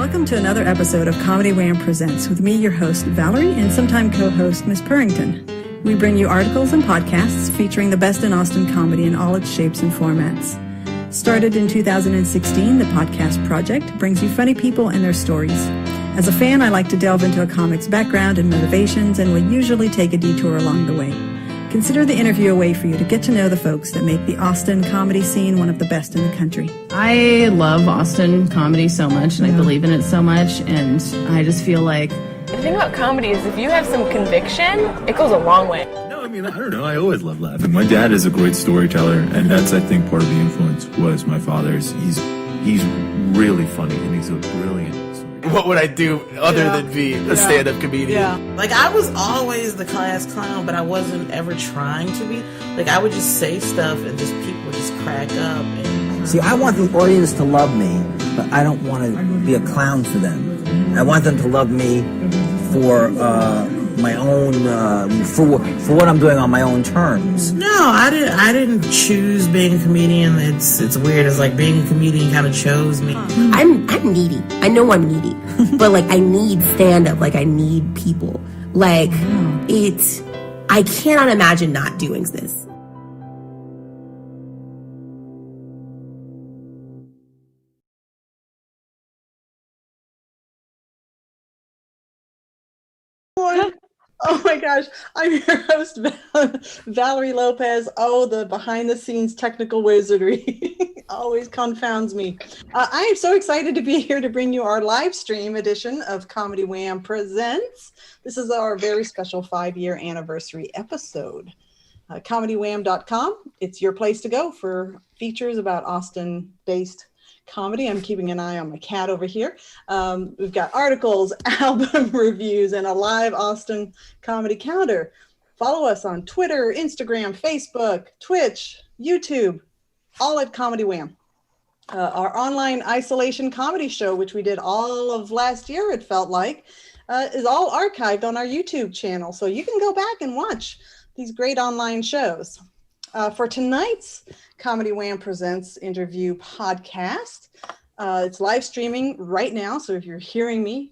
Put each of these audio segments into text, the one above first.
Welcome to another episode of Comedy Wham Presents with me, your host, Valerie, and sometime co-host, Miss Purrington. We bring you articles and podcasts featuring the best in Austin comedy in all its shapes and formats. Started in 2016, the podcast project brings you funny people and their stories. As a fan, I like to delve into a comic's background and motivations and will usually take a detour along the way. Consider the interview a way for you to get to know the folks that make the Austin comedy scene one of the best in the country. I love Austin comedy so much, and I believe in it so much, and I just feel like... The thing about comedy is if you have some conviction, it goes a long way. No, I mean, I don't know. I always love laughing. My dad is a great storyteller, and that's, I think, part of the influence was my father's. He's really funny, and he's a brilliant storyteller. What would I do other than be a stand-up comedian? Yeah. Like, I was always the class clown, but I wasn't ever trying to be. Like, I would just say stuff and just people would just crack up. And see, I want the audience to love me, but I don't want to be a clown for them. I want them to love me for my own, for what I'm doing on my own terms. No, I didn't choose being a comedian. It's weird. It's like being a comedian kind of chose me. I'm needy. I know I'm needy, but like I need stand-up. Like I need people. Like I cannot imagine not doing this. Oh my gosh, I'm your host, Valerie Lopez. Oh, the behind-the-scenes technical wizardry always confounds me. I am so excited to be here to bring you our live stream edition of Comedy Wham Presents. This is our very special 5-year anniversary episode. ComedyWham.com, it's your place to go for features about Austin-based comedy. I'm keeping an eye on my cat over here. We've got articles, album reviews, and a live Austin comedy calendar. Follow us on Twitter, Instagram, Facebook, Twitch, YouTube, all at Comedy Wham. Our online isolation comedy show, which we did all of last year, it felt like, is all archived on our YouTube channel. So you can go back and watch these great online shows. For tonight's Comedy Wham Presents interview podcast, it's live streaming right now. So if you're hearing me,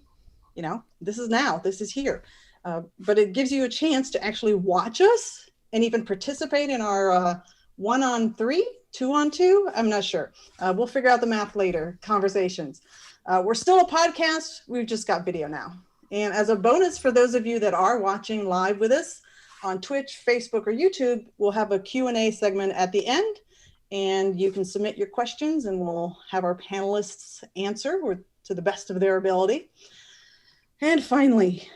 you know, this is here. But it gives you a chance to actually watch us and even participate in our 1-on-3, 2-on-2. I'm not sure. We'll figure out the math later, conversations. We're still a podcast. We've just got video now. And as a bonus for those of you that are watching live with us, on Twitch, Facebook, or YouTube, we'll have a Q&A segment at the end, and you can submit your questions, and we'll have our panelists answer to the best of their ability. And finally,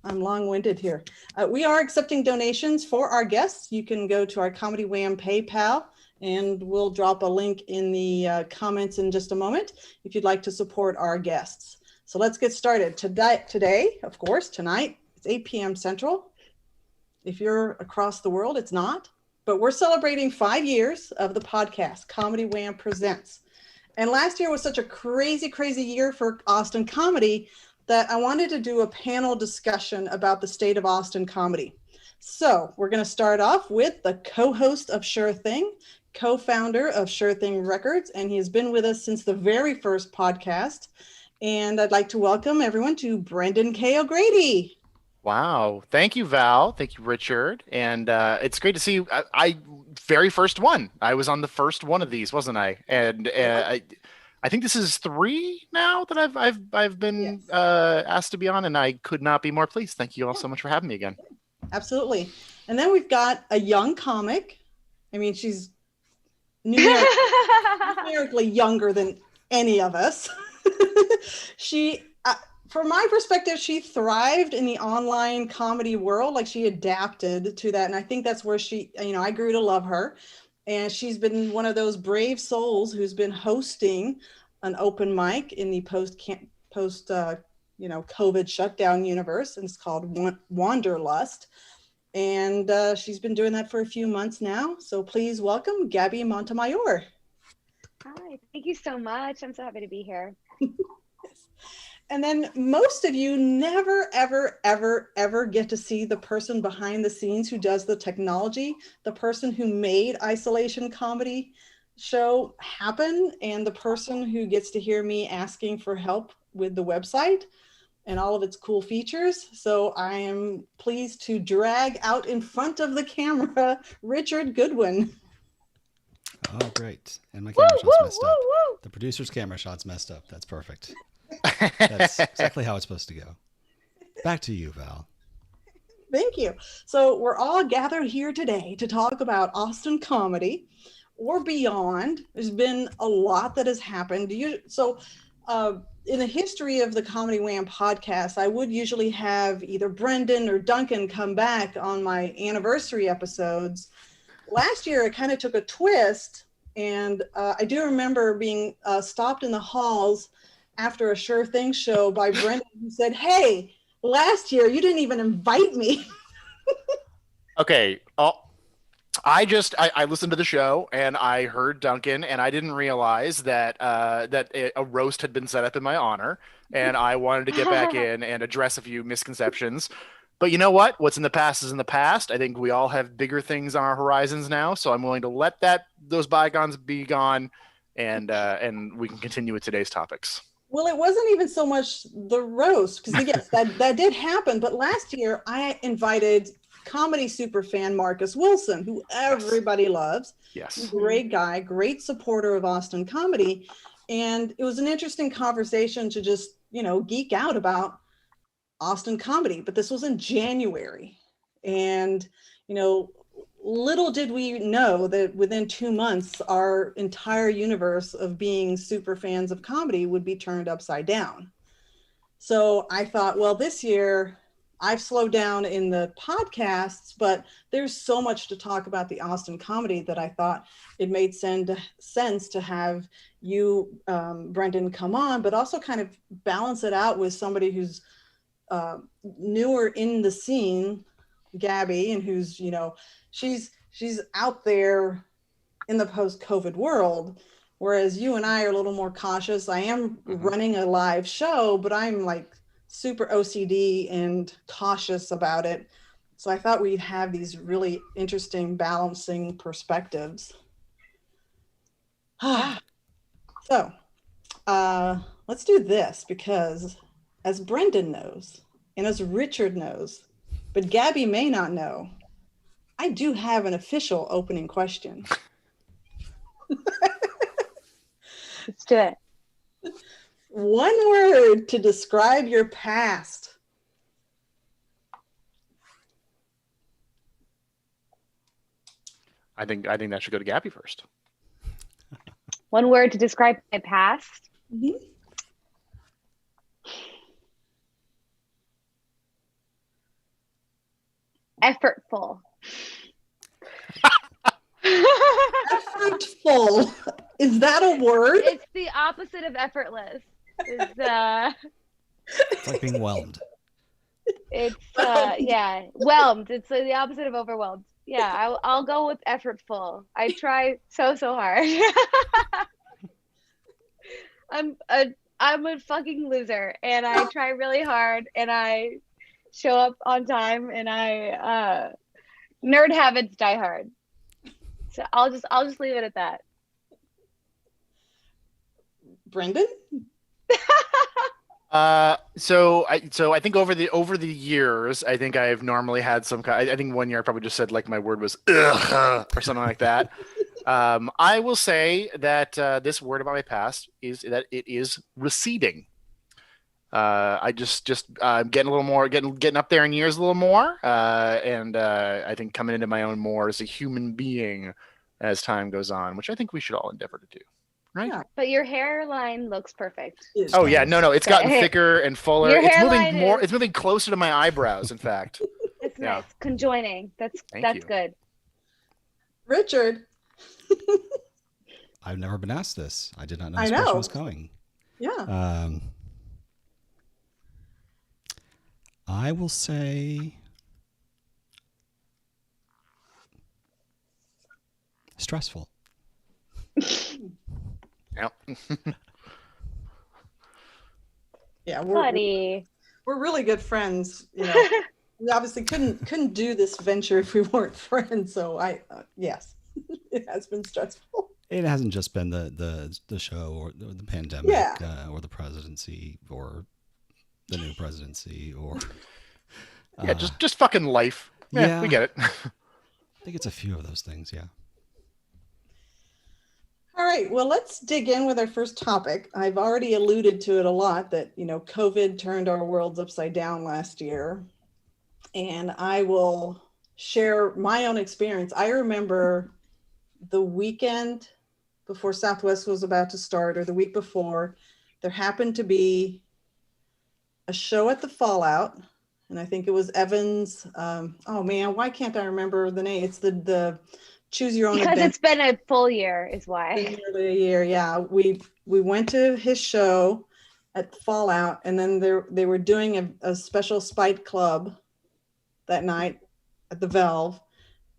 I'm long-winded here. We are accepting donations for our guests. You can go to our Comedy Wham PayPal, and we'll drop a link in the comments in just a moment if you'd like to support our guests. So let's get started. Today, of course, tonight, it's 8 p.m. Central. If you're across the world, it's not. But we're celebrating 5 years of the podcast, Comedy Wham Presents. And last year was such a crazy, crazy year for Austin comedy that I wanted to do a panel discussion about the state of Austin comedy. So we're going to start off with the co-host of Sure Thing, co-founder of Sure Thing Records, and he has been with us since the very first podcast. And I'd like to welcome everyone to Brendan K. O'Grady. Wow. Thank you, Val. Thank you, Richard. And it's great to see you. I very first one. I was on the first one of these, wasn't I? And I think this is 3 now that I've been asked to be on, and I could not be more pleased. Thank you all so much for having me again. Absolutely. And then we've got a young comic. I mean, she's numerically younger than any of us. She from my perspective, she thrived in the online comedy world. Like, she adapted to that. And I think that's where I grew to love her. And she's been one of those brave souls who's been hosting an open mic in the post COVID shutdown universe. And it's called Wanderlust. And she's been doing that for a few months now. So please welcome Gabi Montemayor. Hi, thank you so much. I'm so happy to be here. And then most of you never, ever, ever, ever get to see the person behind the scenes who does the technology, the person who made isolation comedy show happen, and the person who gets to hear me asking for help with the website and all of its cool features. So I am pleased to drag out in front of the camera Richard Goodwin. Oh, great. And my camera shot's messed up. The producer's camera shot's messed up. That's perfect. That's exactly how it's supposed to go. Back to you, Val. Thank you. So we're all gathered here today to talk about Austin comedy or beyond. There's been a lot that has happened. In the history of the Comedy Wham podcast, I would usually have either Brendan or Duncan come back on my anniversary episodes. Last year, it kind of took a twist, and I do remember being stopped in the halls after a Sure Thing show by Brendan, who said, "Hey, last year you didn't even invite me." Okay. I listened to the show and I heard Duncan, and I didn't realize that a roast had been set up in my honor, and I wanted to get back in and address a few misconceptions. But you know what? What's in the past is in the past. I think we all have bigger things on our horizons now, so I'm willing to let those bygones be gone, and we can continue with today's topics. Well, it wasn't even so much the roast, because yes, that did happen. But last year, I invited comedy superfan Marcus Wilson, who everybody loves. Yes. Great guy, great supporter of Austin comedy. And it was an interesting conversation to just, geek out about Austin comedy. But this was in January. And, little did we know that within 2 months, our entire universe of being super fans of comedy would be turned upside down. So I thought, well, this year I've slowed down in the podcasts, but there's so much to talk about the Austin comedy that I thought it made sense to have you, Brendan, come on, but also kind of balance it out with somebody who's newer in the scene, Gabi, and who's, she's out there in the post-COVID world, whereas you and I are a little more cautious. I am running a live show, but I'm like super OCD and cautious about it. So I thought we'd have these really interesting balancing perspectives. So let's do this, because as Brendan knows, and as Richard knows, but Gabi may not know, I do have an official opening question. Let's do it. One word to describe your past. I think that should go to Gabi first. One word to describe my past. Mm-hmm. Effortful. Effortful. Is that a word? It's the opposite of effortless. It's like being whelmed. It's yeah, whelmed. It's the opposite of overwhelmed. Yeah, I'll go with effortful. I try so hard. I'm a fucking loser, and I try really hard, and I show up on time, and I nerd habits die hard. So I'll just leave it at that. Brendan? So I think over the years, I think I've normally had some kind. I think one year I probably just said like my word was ugh, or something like that. I will say that this word about my past is that it is receding. I just getting a little more, getting up there in years a little more, and I think coming into my own more as a human being as time goes on, which I think we should all endeavor to do. Right. Yeah. But your hairline looks perfect. Oh yeah, no, it's gotten thicker and fuller. Your It's moving hairline more. is- It's moving closer to my eyebrows. In fact, It's Yeah. nice. Conjoining. That's you. good. Richard? I've never been asked this. I did not know I this know. question was coming. Yeah. I will say stressful. Yep. Yeah, Buddy. we're really good friends. We obviously couldn't do this venture if we weren't friends. So yes, it has been stressful. It hasn't just been the show or the pandemic or the presidency or the new presidency or just fucking life. Yeah, we get it. I think it's a few of those things. Yeah. All right, well, let's dig in with our first topic. I've already alluded to it a lot that, COVID turned our worlds upside down last year. And I will share my own experience. I remember the weekend before Southwest was about to start, or the week before, there happened to be a show at the Fallout. And I think it was Evan's, oh man, why can't I remember the name? It's the Choose Your Own Because Adventure. it's been a full year is why. Nearly a year, yeah. We went to his show at Fallout, and then they were doing a special Spite Club that night at the Valve.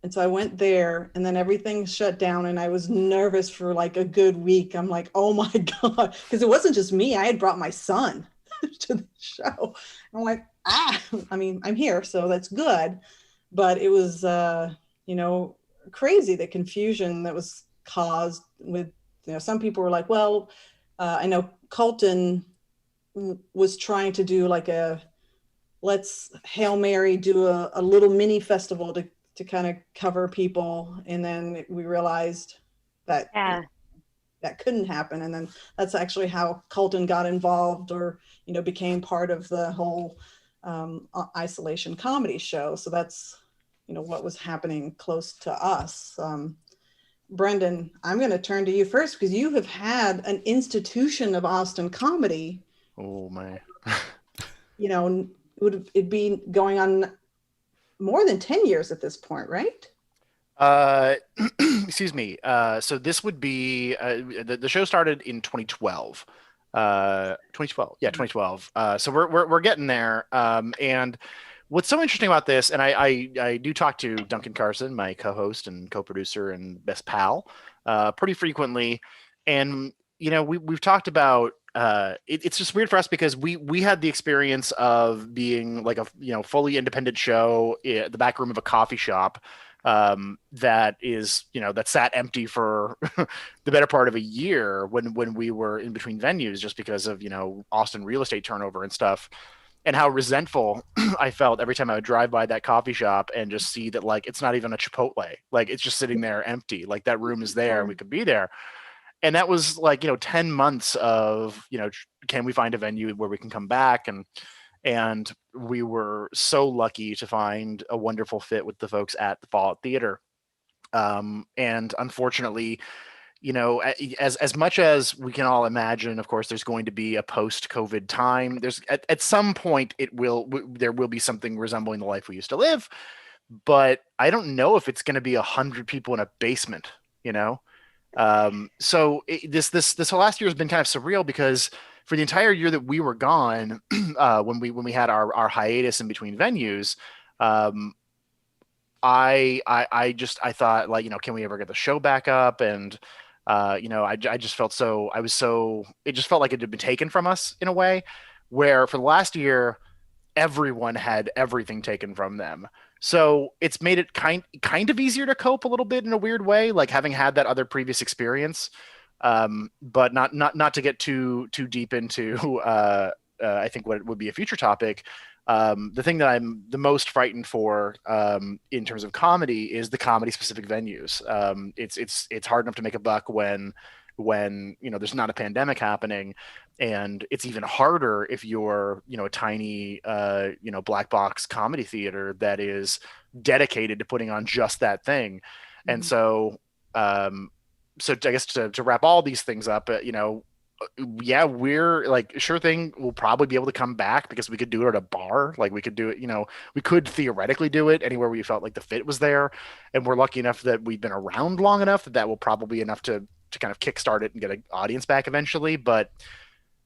And so I went there, and then everything shut down, and I was nervous for like a good week. I'm like, oh my God, because it wasn't just me. I had brought my son to the show. I'm like, I mean, I'm here, so that's good. But it was, crazy, the confusion that was caused with, some people were like, well, I know Colton was trying to do like let's Hail Mary do a little mini festival to kind of cover people. And then we realized that that couldn't happen. And then that's actually how Colton got involved or, became part of the whole isolation comedy show. So that's, what was happening close to us. Brendan, I'm going to turn to you first because you have had an institution of Austin comedy. Oh my. Would it be going on more than 10 years at this point, right? Excuse me. So this would be the show started in 2012. 2012. So we're getting there. And what's so interesting about this, and I do talk to Duncan Carson, my co-host and co-producer and best pal, pretty frequently. And, we've talked about, it's just weird for us because we had the experience of being like a, fully independent show at the back room of a coffee shop that is, that sat empty for the better part of a year when we were in between venues just because of, Austin real estate turnover and stuff. And how resentful I felt every time I would drive by that coffee shop and just see that, like, it's not even a Chipotle. Like, it's just sitting there empty. Like, that room is there and we could be there. And that was like, 10 months of, can we find a venue where we can come back? And we were so lucky to find a wonderful fit with the folks at the Fallout Theater. And unfortunately, as much as we can all imagine, of course, there's going to be a post-COVID time. There's at some point there will be something resembling the life we used to live, but I don't know if it's going to be 100 people in a basement. So this whole last year has been kind of surreal because for the entire year that we were gone, when we had our hiatus in between venues, I thought, like, can we ever get the show back up? And I just felt it just felt like it had been taken from us in a way where for the last year, everyone had everything taken from them. So it's made it kind of easier to cope a little bit in a weird way, like having had that other previous experience. But not to get too deep into, I think what would be a future topic. The thing that I'm the most frightened for in terms of comedy is the comedy specific venues. It's hard enough to make a buck when there's not a pandemic happening, and it's even harder if you're a tiny black box comedy theater that is dedicated to putting on just that thing. Mm-hmm. And so I guess to wrap all these things up, yeah, we're like, sure thing, we'll probably be able to come back because we could do it at a bar. Like we could do it, we could theoretically do it anywhere we felt like the fit was there. And we're lucky enough that we've been around long enough that will probably be enough to kind of kickstart it and get an audience back eventually. But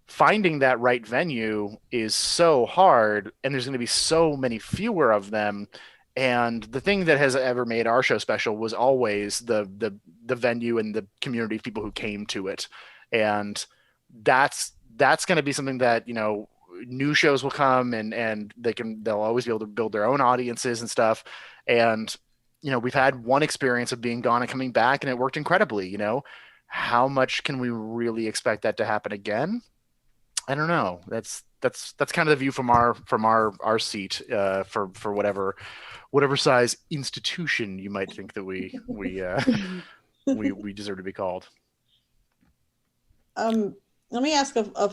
finding that right venue is so hard, and there's going to be so many fewer of them. And the thing that has ever made our show special was always the venue and the community of people who came to it. And that's going to be something that, new shows will come and they'll always be able to build their own audiences and stuff. And, we've had one experience of being gone and coming back, and it worked incredibly. how much can we really expect that to happen again? I don't know. That's kind of the view from our seat, for whatever size institution you might think that we deserve to be called. Let me ask a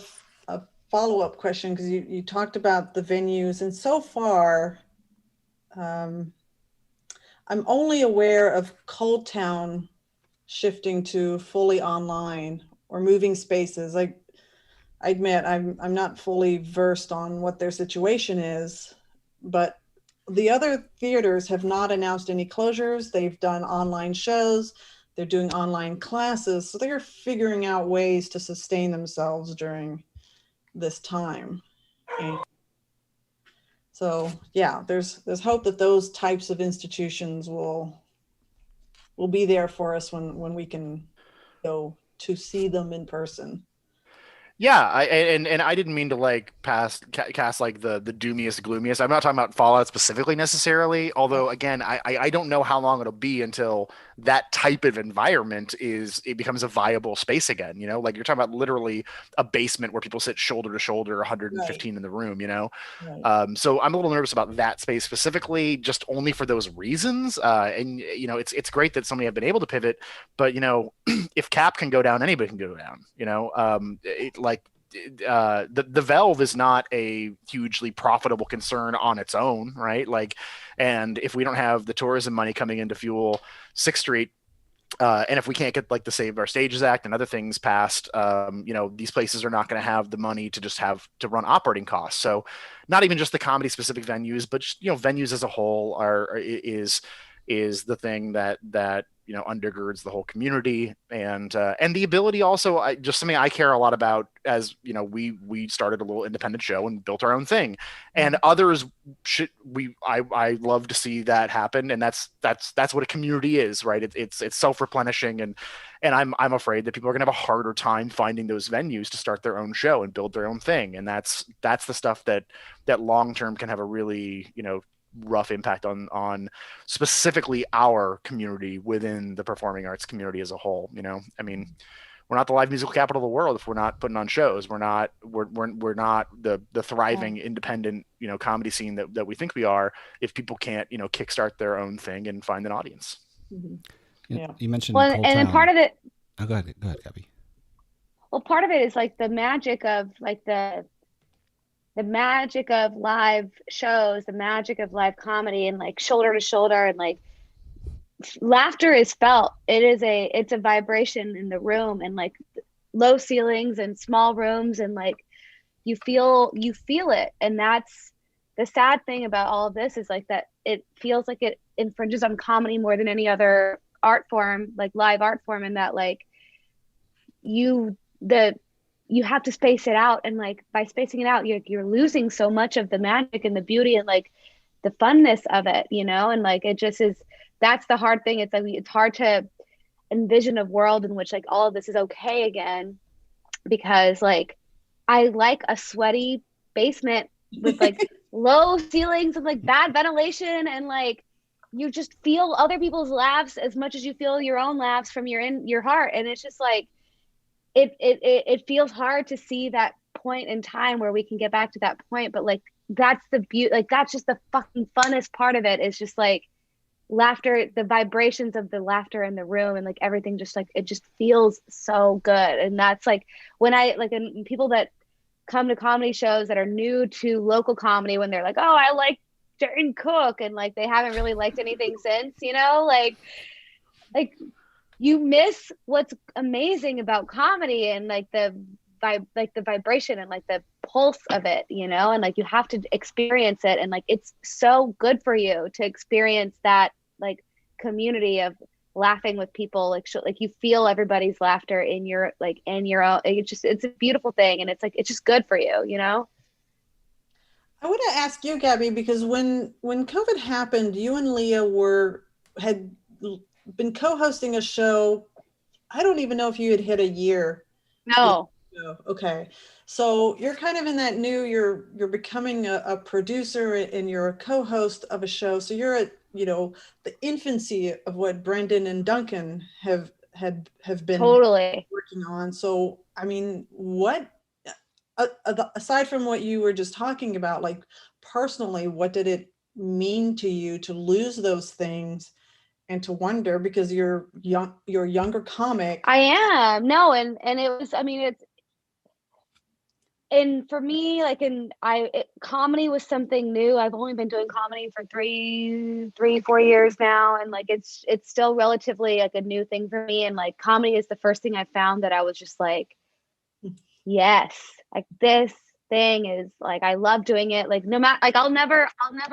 follow-up question, because you talked about the venues, and so far, I'm only aware of Cold Town shifting to fully online or moving spaces. I admit I'm not fully versed on what their situation is, but the other theaters have not announced any closures. They've done online shows. They're doing online classes. So they're figuring out ways to sustain themselves during this time. And so yeah, there's hope that those types of institutions will be there for us when we can go to see them in person. Yeah, and I didn't mean to like cast like the doomiest, gloomiest. I'm not talking about Fallout specifically necessarily. Although again, I don't know how long it'll be until that type of environment it becomes a viable space again. You know, like you're talking about literally a basement where people sit shoulder to shoulder, 115 in the room. You know, so I'm a little nervous about that space specifically, just only for those reasons. And you know, it's great that somebody have been able to pivot, but you know, if Cap can go down, anybody can go down. You know, the Valve is not a hugely profitable concern on its own, right? Like, and if we don't have the tourism money coming in to fuel Sixth Street, and if we can't get like the Save Our Stages Act and other things passed, you know, these places are not going to have the money to just have to run operating costs. So, not even just the comedy specific venues, but just, you know, venues as a whole is the thing that you know undergirds the whole community, and the ability also, just something I care a lot about. As you know, we started a little independent show and built our own thing, and others I love to see that happen, and that's what a community is, right? It's self-replenishing, and I'm afraid that people are gonna have a harder time finding those venues to start their own show and build their own thing, and that's the stuff that long term can have a really, you know, rough impact on specifically our community within the performing arts community as a whole. You know, I mean, we're not the live musical capital of the world if we're not putting on shows. We're not the thriving independent, you know, comedy scene that we think we are if people can't, you know, kickstart their own thing and find an audience. Yeah. You mentioned Well, Cold and Town. then part of it. Oh, go ahead, Gabi. Well, part of it is like the magic of like the magic of live shows, the magic of live comedy, and like shoulder to shoulder, and like laughter is felt. It's a vibration in the room, and like low ceilings and small rooms, and like you feel it. And that's the sad thing about all of this, is like that it feels like it infringes on comedy more than any other art form, like live art form, and that like you have to space it out, and like by spacing it out, you're losing so much of the magic and the beauty and like the funness of it, you know. And like it just is, that's the hard thing. It's like it's hard to envision a world in which like all of this is okay again, because like I like a sweaty basement with like low ceilings and like bad ventilation, and like you just feel other people's laughs as much as you feel your own laughs from your heart. And it's just like it feels hard to see that point in time where we can get back to that point, but like that's the beauty, like that's just the fucking funnest part of it, is just like laughter, the vibrations of the laughter in the room, and like everything just like it just feels so good. And that's like when I like, and people that come to comedy shows that are new to local comedy, when they're like, oh, I like Jane Cook, and like they haven't really liked anything since, you know, like you miss what's amazing about comedy, and like the vibration and like the pulse of it, you know. And like you have to experience it, and like it's so good for you to experience that like community of laughing with people, like you feel everybody's laughter in your own. It's a beautiful thing, and it's like it's just good for you, you know. I want to ask you, Gabi, because when COVID happened, you and Leah had been co-hosting a show. I don't even know if you had hit a year. No. Okay. So you're kind of in that new, you're becoming a producer, and you're a co-host of a show. So you're at, you know, the infancy of what Brendan and Duncan have have been Totally. working on. So, I mean, what aside from what you were just talking about, like personally, what did it mean to you to lose those things and to wonder, because you're a younger comic? I am. No, and it was, I mean, it's, and for me, like, comedy was something new. I've only been doing comedy for 4 years now, and like it's still relatively like a new thing for me. And like comedy is the first thing I found that I was just like, yes, like this thing is like, I love doing it. Like no matter, like I'll never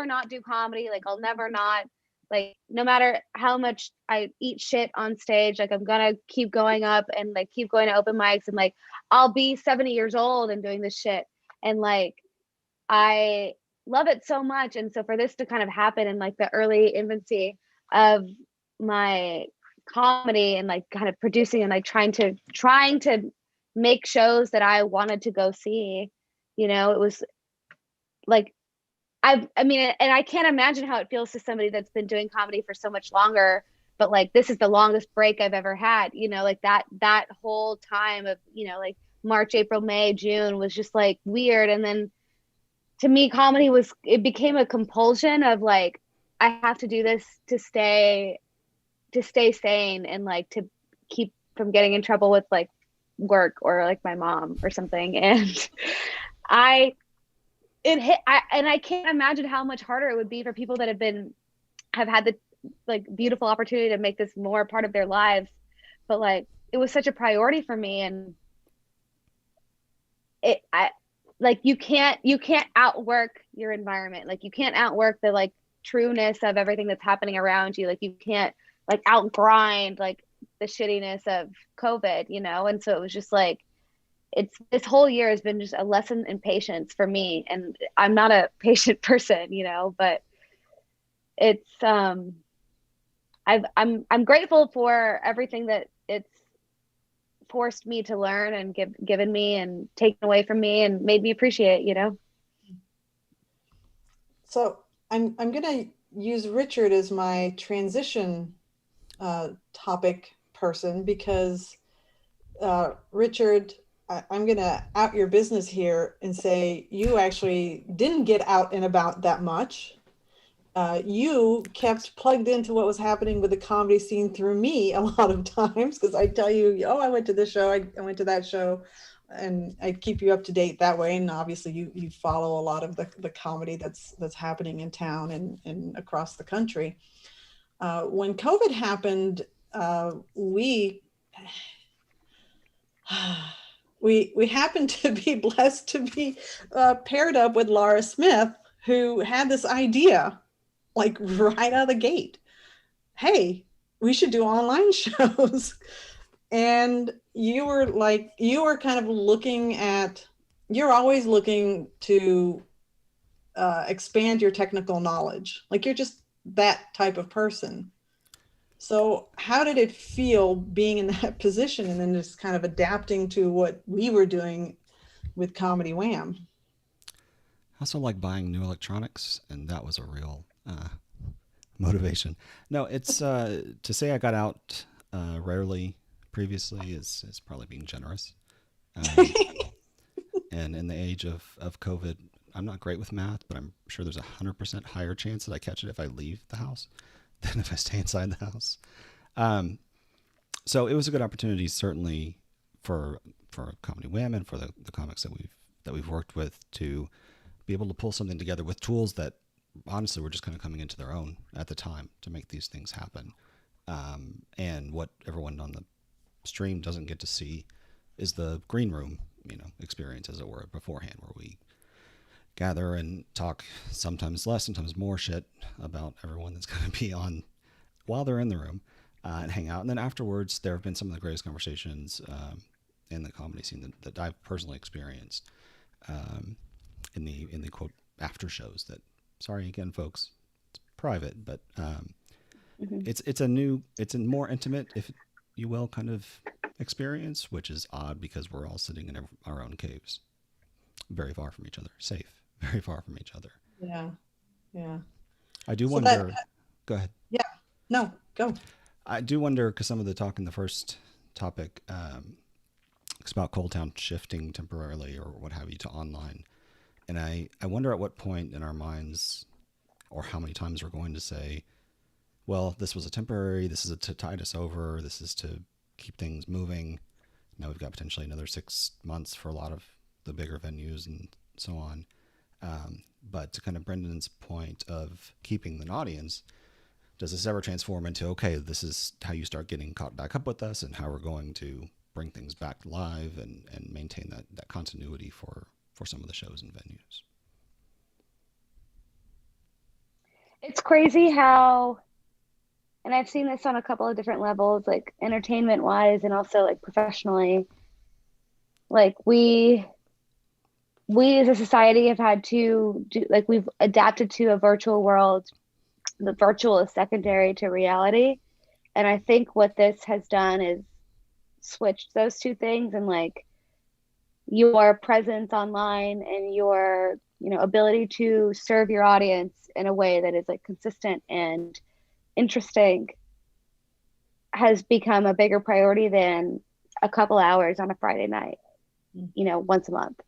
not do comedy. Like I'll never not, like no matter how much I eat shit on stage, like I'm gonna keep going up and like keep going to open mics, and like I'll be 70 years old and doing this shit. And like I love it so much. And so for this to kind of happen in like the early infancy of my comedy and like kind of producing and like trying to make shows that I wanted to go see, you know, it was like, I mean, and I can't imagine how it feels to somebody that's been doing comedy for so much longer, but like, this is the longest break I've ever had, you know, like that whole time of, you know, like March, April, May, June was just like weird. And then to me, comedy it became a compulsion of like, I have to do this to stay sane and like to keep from getting in trouble with like work or like my mom or something. And I can't imagine how much harder it would be for people that have had the like beautiful opportunity to make this more part of their lives. But like, it was such a priority for me. And you can't outwork your environment. Like you can't outwork the like trueness of everything that's happening around you. Like you can't like outgrind like the shittiness of COVID, you know? And so it was just like, this whole year has been just a lesson in patience for me. And I'm not a patient person, you know, but it's, I'm grateful for everything that it's forced me to learn and given me and taken away from me and made me appreciate, you know? So I'm going to use Richard as my transition topic person, because Richard, I'm going to out your business here and say you actually didn't get out and about that much. You kept plugged into what was happening with the comedy scene through me a lot of times, because I tell you, oh, I went to this show, I went to that show, and I keep you up to date that way. And obviously you follow a lot of the comedy that's happening in town and across the country. When COVID happened, we happened to be blessed to be paired up with Laura Smith, who had this idea like right out of the gate. Hey, we should do online shows. And you were kind of you're always looking to expand your technical knowledge. Like you're just that type of person. So how did it feel being in that position and then just kind of adapting to what we were doing with Comedy Wham? I also like buying new electronics, and that was a real motivation. No, it's to say I got out rarely previously is probably being generous. And in the age of COVID, I'm not great with math, but I'm sure there's 100% higher chance that I catch it if I leave the house than if I stay inside the house. So it was a good opportunity, certainly for Comedy Wham and for the comics that we've worked with, to be able to pull something together with tools that honestly were just kind of coming into their own at the time to make these things happen. And what everyone on the stream doesn't get to see is the green room, experience, as it were, beforehand, where we gather and talk sometimes less, sometimes more shit about everyone that's going to be on while they're in the room, and hang out. And then afterwards, there have been some of the greatest conversations in the comedy scene that I've personally experienced in the quote after shows. That, sorry again, folks, it's private, but it's a more intimate, if you will, kind of experience, which is odd because we're all sitting in our own caves, very far from each other, safe, very far from each other. Yeah. I do wonder. Go ahead. Yeah. No, go. I do wonder, because some of the talk in the first topic it's about Cold Town shifting temporarily or what have you to online. And I wonder at what point in our minds, or how many times we're going to say, well, this was a temporary, this is to tide us over, this is to keep things moving. Now we've got potentially another 6 months for a lot of the bigger venues and so on. But to kind of Brendan's point of keeping an audience, does this ever transform into, okay, this is how you start getting caught back up with us and how we're going to bring things back live and maintain that continuity for some of the shows and venues? It's crazy how, and I've seen this on a couple of different levels, like entertainment wise and also like professionally, like we as a society have had to do, like we've adapted to a virtual world. The virtual is secondary to reality. And I think what this has done is switched those two things, and like your presence online and your, you know, ability to serve your audience in a way that is like consistent and interesting has become a bigger priority than a couple hours on a Friday night, you know, once a month.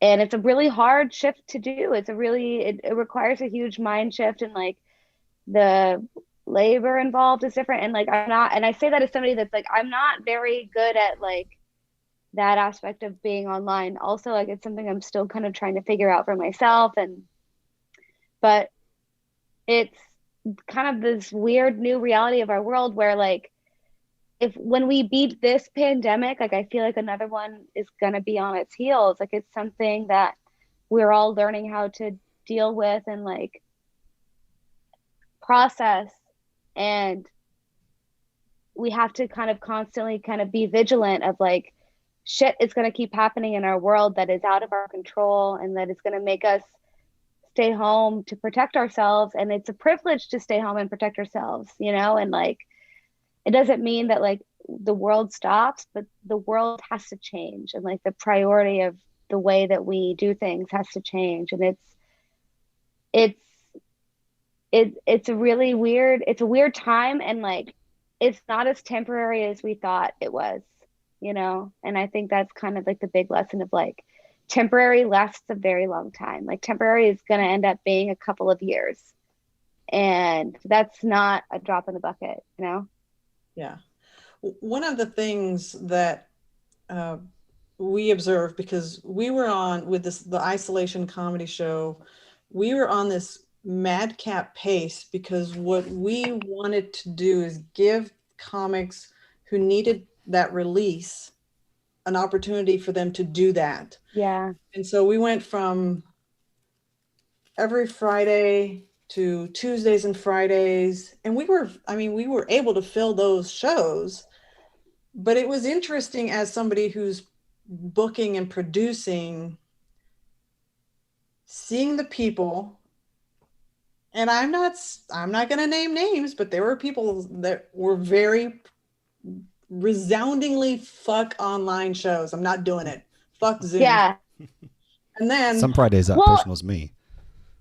And it's a really hard shift to do. It's a really, it requires a huge mind shift, and like the labor involved is different. And like, and I say that as somebody that's like, I'm not very good at like that aspect of being online. Also, like, it's something I'm still kind of trying to figure out for myself. But it's kind of this weird new reality of our world where like, when we beat this pandemic, like I feel like another one is going to be on its heels. Like it's something that we're all learning how to deal with and like process, and we have to kind of constantly kind of be vigilant of like shit is going to keep happening in our world that is out of our control and that is going to make us stay home to protect ourselves. And it's a privilege to stay home and protect ourselves, you know, and like it doesn't mean that like the world stops, but the world has to change, and like the priority of the way that we do things has to change. And it's a really weird, it's a weird time, and like it's not as temporary as we thought it was, you know. And I think that's kind of like the big lesson of like temporary lasts a very long time. Like temporary is going to end up being a couple of years, and that's not a drop in the bucket, you know. Yeah. One of the things that we observed, because we were on with the isolation comedy show, we were on this madcap pace because what we wanted to do is give comics who needed that release an opportunity for them to do that. Yeah. And so we went from every Friday to Tuesdays and Fridays. And we were able to fill those shows, but it was interesting as somebody who's booking and producing, seeing the people. And I'm not going to name names, but there were people that were very resoundingly fuck online shows. I'm not doing it. Fuck Zoom. Yeah. And then some Fridays that person was me.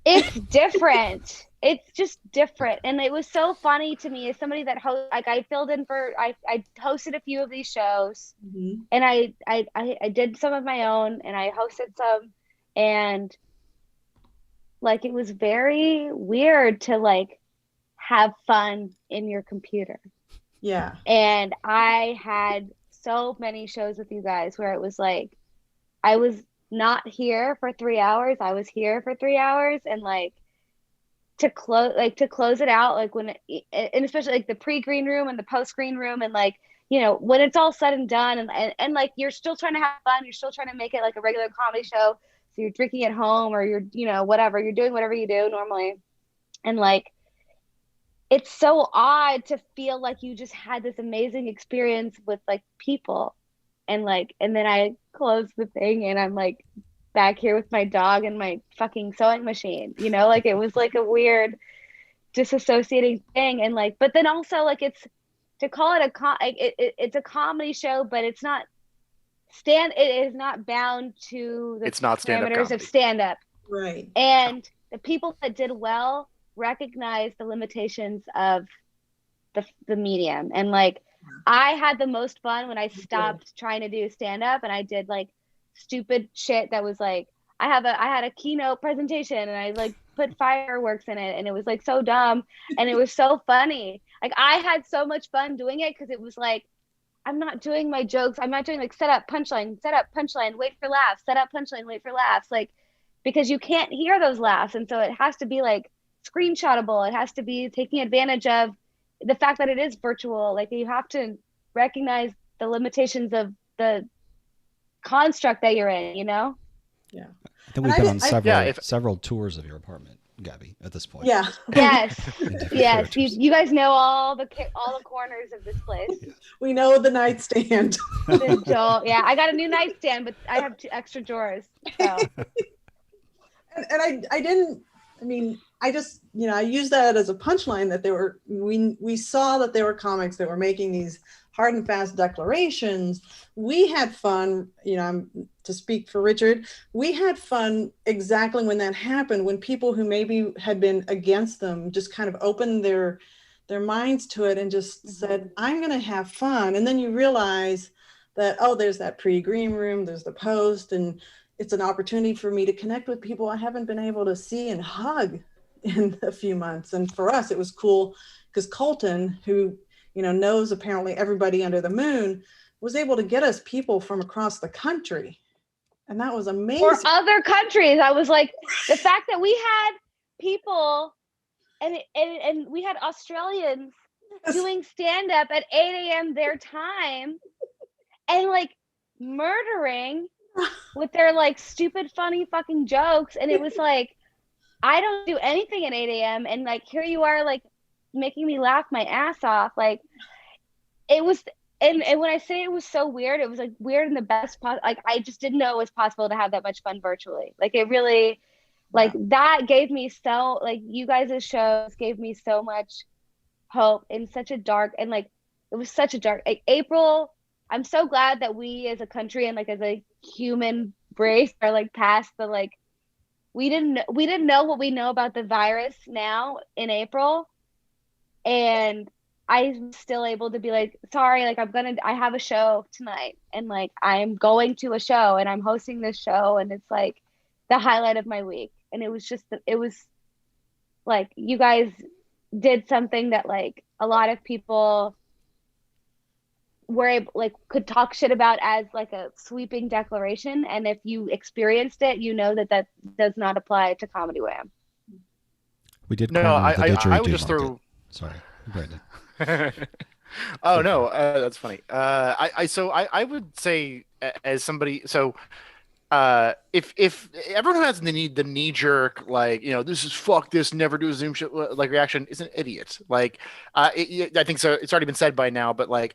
It's different. It's just different. And it was so funny to me as somebody that I filled in for, I hosted a few of these shows, mm-hmm. and I did some of my own, and I hosted some, and like, it was very weird to like have fun in your computer. Yeah. And I had so many shows with you guys where it was like, I was not here for 3 hours. I was here for 3 hours, and like to close it out, like and especially like the pre-green room and the post-green room, and like, you know, when it's all said and done, and like you're still trying to have fun, you're still trying to make it like a regular comedy show. So you're drinking at home, or you're, you know, whatever, you're doing whatever you do normally. And like, it's so odd to feel like you just had this amazing experience with like people. And like, and then I close the thing and I'm like back here with my dog and my fucking sewing machine, you know, like it was like a weird disassociating thing. And like, but then also like, it's to call it it's a comedy show, but it's not it is not bound to the parameters of stand-up. Right. And the people that did well recognize the limitations of the medium. And like I had the most fun when I stopped trying to do stand up and I did like stupid shit that was like I had a keynote presentation and I like put fireworks in it and it was like so dumb and it was so funny. Like I had so much fun doing it because it was like I'm not doing my jokes. I'm not doing like set up punchline, wait for laughs, set up punchline, wait for laughs. Like because you can't hear those laughs. And so it has to be like screenshotable. It has to be taking advantage of the fact that it is virtual. Like you have to recognize the limitations of the construct that you're in, you know? Yeah. I think we've been on several tours of your apartment, Gabi, at this point. Yeah. Yes. Yes. You guys know all the corners of this place. We know the nightstand. Yeah, I got a new nightstand, but I have 2 extra drawers. So. and I just, I used that as a punchline that we saw that there were comics that were making these hard and fast declarations. We had fun, to speak for Richard, we had fun exactly when that happened, when people who maybe had been against them just kind of opened their minds to it and just said, I'm going to have fun. And then you realize that, oh, there's that pre-green room, there's the post, and it's an opportunity for me to connect with people I haven't been able to see and hug in a few months. And for us, it was cool because Colton, who, knows apparently everybody under the moon, was able to get us people from across the country. And that was amazing. Or other countries. I was like, the fact that we had people and we had Australians doing stand-up at 8 a.m. their time and like murdering with their like stupid, funny fucking jokes. And it was like, I don't do anything at 8 a.m. And like, here you are like making me laugh my ass off. Like it was, and when I say it was so weird, it was like weird in the best like I just didn't know it was possible to have that much fun virtually. Like it really, like that gave me so, like you guys' shows gave me so much hope in such a dark, and like it was such a dark, like April, I'm so glad that we as a country and like as a human race are like past the like, we didn't know what we know about the virus now in April. And I'm still able to be like, sorry, like I have a show tonight and like I'm going to a show and I'm hosting this show and it's like the highlight of my week. And it was like you guys did something that like a lot of people were able, like could talk shit about as like a sweeping declaration. And if you experienced it, you know that does not apply to Comedy Wham. We did. No, I would just throw. Sorry, Brandon. Oh no, that's funny. I would say as somebody, so if everyone has the knee jerk, like, this is fuck this, never do a Zoom shit like reaction, is an idiot. Like I think so. It's already been said by now, but like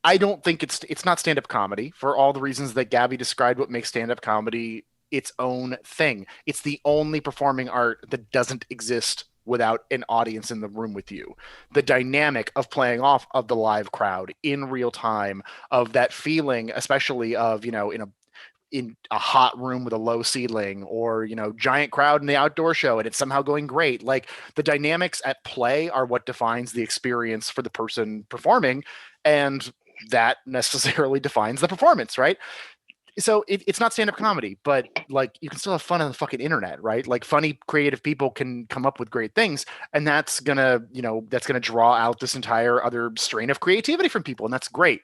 I don't think it's not stand-up comedy for all the reasons that Gabi described. What makes stand-up comedy its own thing. It's the only performing art that doesn't exist without an audience in the room with you. The dynamic of playing off of the live crowd in real time, of that feeling, especially of, in a hot room with a low ceiling, or, giant crowd in the outdoor show and it's somehow going great. Like the dynamics at play are what defines the experience for the person performing. And that necessarily defines the performance, right? So it's not stand-up comedy, but like you can still have fun on the fucking internet, right? Like funny, creative people can come up with great things, and that's gonna draw out this entire other strain of creativity from people, and that's great.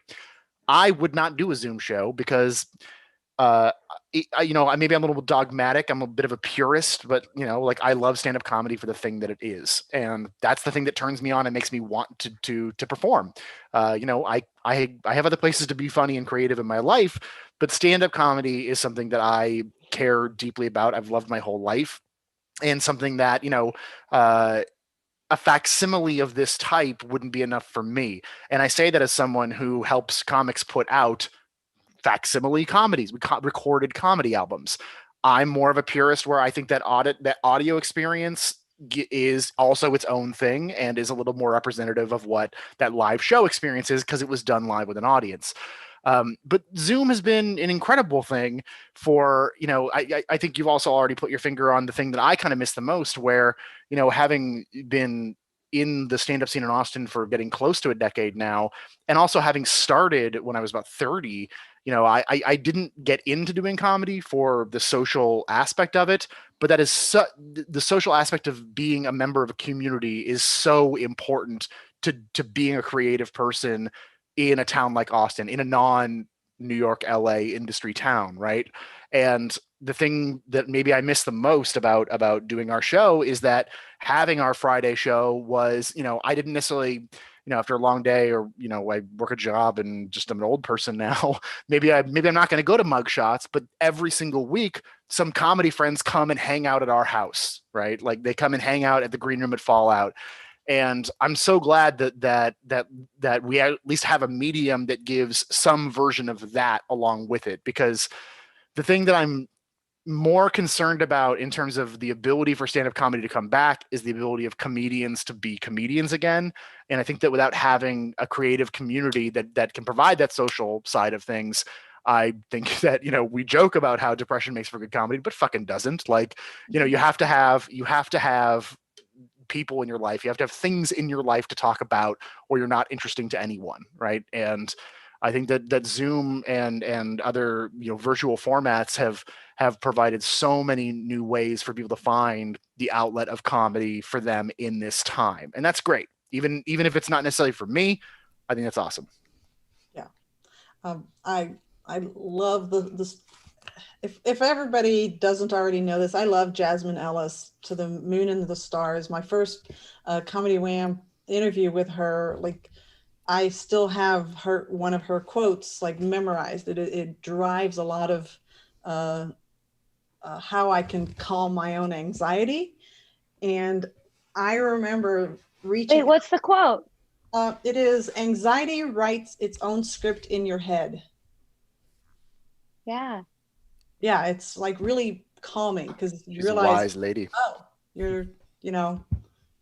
I would not do a Zoom show because maybe I'm a little dogmatic. I'm a bit of a purist, but like I love stand-up comedy for the thing that it is, and that's the thing that turns me on and makes me want to perform. I have other places to be funny and creative in my life, but stand-up comedy is something that I care deeply about. I've loved my whole life, and something that a facsimile of this type wouldn't be enough for me. And I say that as someone who helps comics put out facsimile comedies, recorded comedy albums. I'm more of a purist where I think that audio experience is also its own thing and is a little more representative of what that live show experience is because it was done live with an audience. But Zoom has been an incredible thing for, I think you've also already put your finger on the thing that I kind of miss the most, where, having been in the stand-up scene in Austin for getting close to a decade now, and also having started when I was about 30, I didn't get into doing comedy for the social aspect of it, but that is the social aspect of being a member of a community is so important to being a creative person in a town like Austin, in a non-New York, LA industry town, right? And the thing that maybe I miss the most about doing our show is that having our Friday show was, I didn't necessarily, after a long day, or I work a job and just I'm an old person now. maybe I'm not going to go to mugshots, but every single week, some comedy friends come and hang out at our house, right? Like they come and hang out at the green room at Fallout. And I'm so glad that we at least have a medium that gives some version of that along with it, because the thing that I'm more concerned about in terms of the ability for stand-up comedy to come back is the ability of comedians to be comedians again. And I think that without having a creative community that can provide that social side of things, I think that, we joke about how depression makes for good comedy, but fucking doesn't. Like, you have to have people in your life. You have to have things in your life to talk about, or you're not interesting to anyone, right? And I think that Zoom and other virtual formats have provided so many new ways for people to find the outlet of comedy for them in this time, and that's great. Even if it's not necessarily for me, I think that's awesome. Yeah, I love this. If everybody doesn't already know this, I love Jasmine Ellis to the moon and the stars. My first Comedy Wham interview with her, like, I still have one of her quotes like memorized. It drives a lot of how I can calm my own anxiety. And I remember reaching. Wait, what's the quote? It is, anxiety writes its own script in your head. Yeah. Yeah, it's like really calming because you She's realize, a wise lady. Oh, you're in Love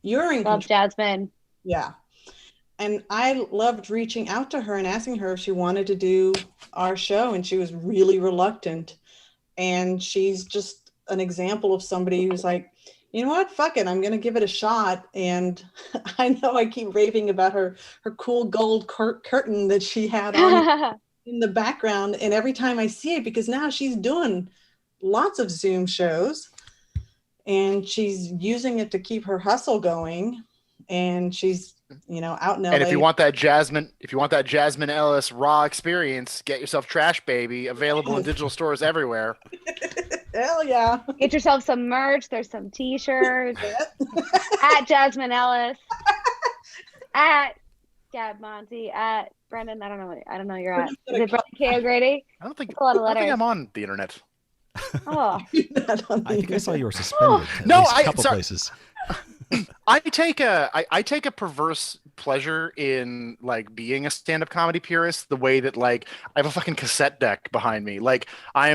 control. Jasmine. Yeah. And I loved reaching out to her and asking her if she wanted to do our show, and she was really reluctant. And she's just an example of somebody who's like, you know what, fuck it, I'm going to give it a shot. And I know I keep raving about her cool gold curtain that she had on in the background. And every time I see it, because now she's doing lots of Zoom shows and she's using it to keep her hustle going. And she's, out in LA. And if you want that Jasmine Ellis raw experience, get yourself Trash Baby, available in digital stores everywhere. Hell yeah. Get yourself some merch. There's some t-shirts at Jasmine Ellis, at Gab Monty, at Brendan. I don't know you're at. Is it Brendan K. O'Grady? I don't think I'm on the internet. Oh. I think I saw you were suspended. No, a couple places. I take a perverse pleasure in like being a stand-up comedy purist, the way that like I have a fucking cassette deck behind me. Like I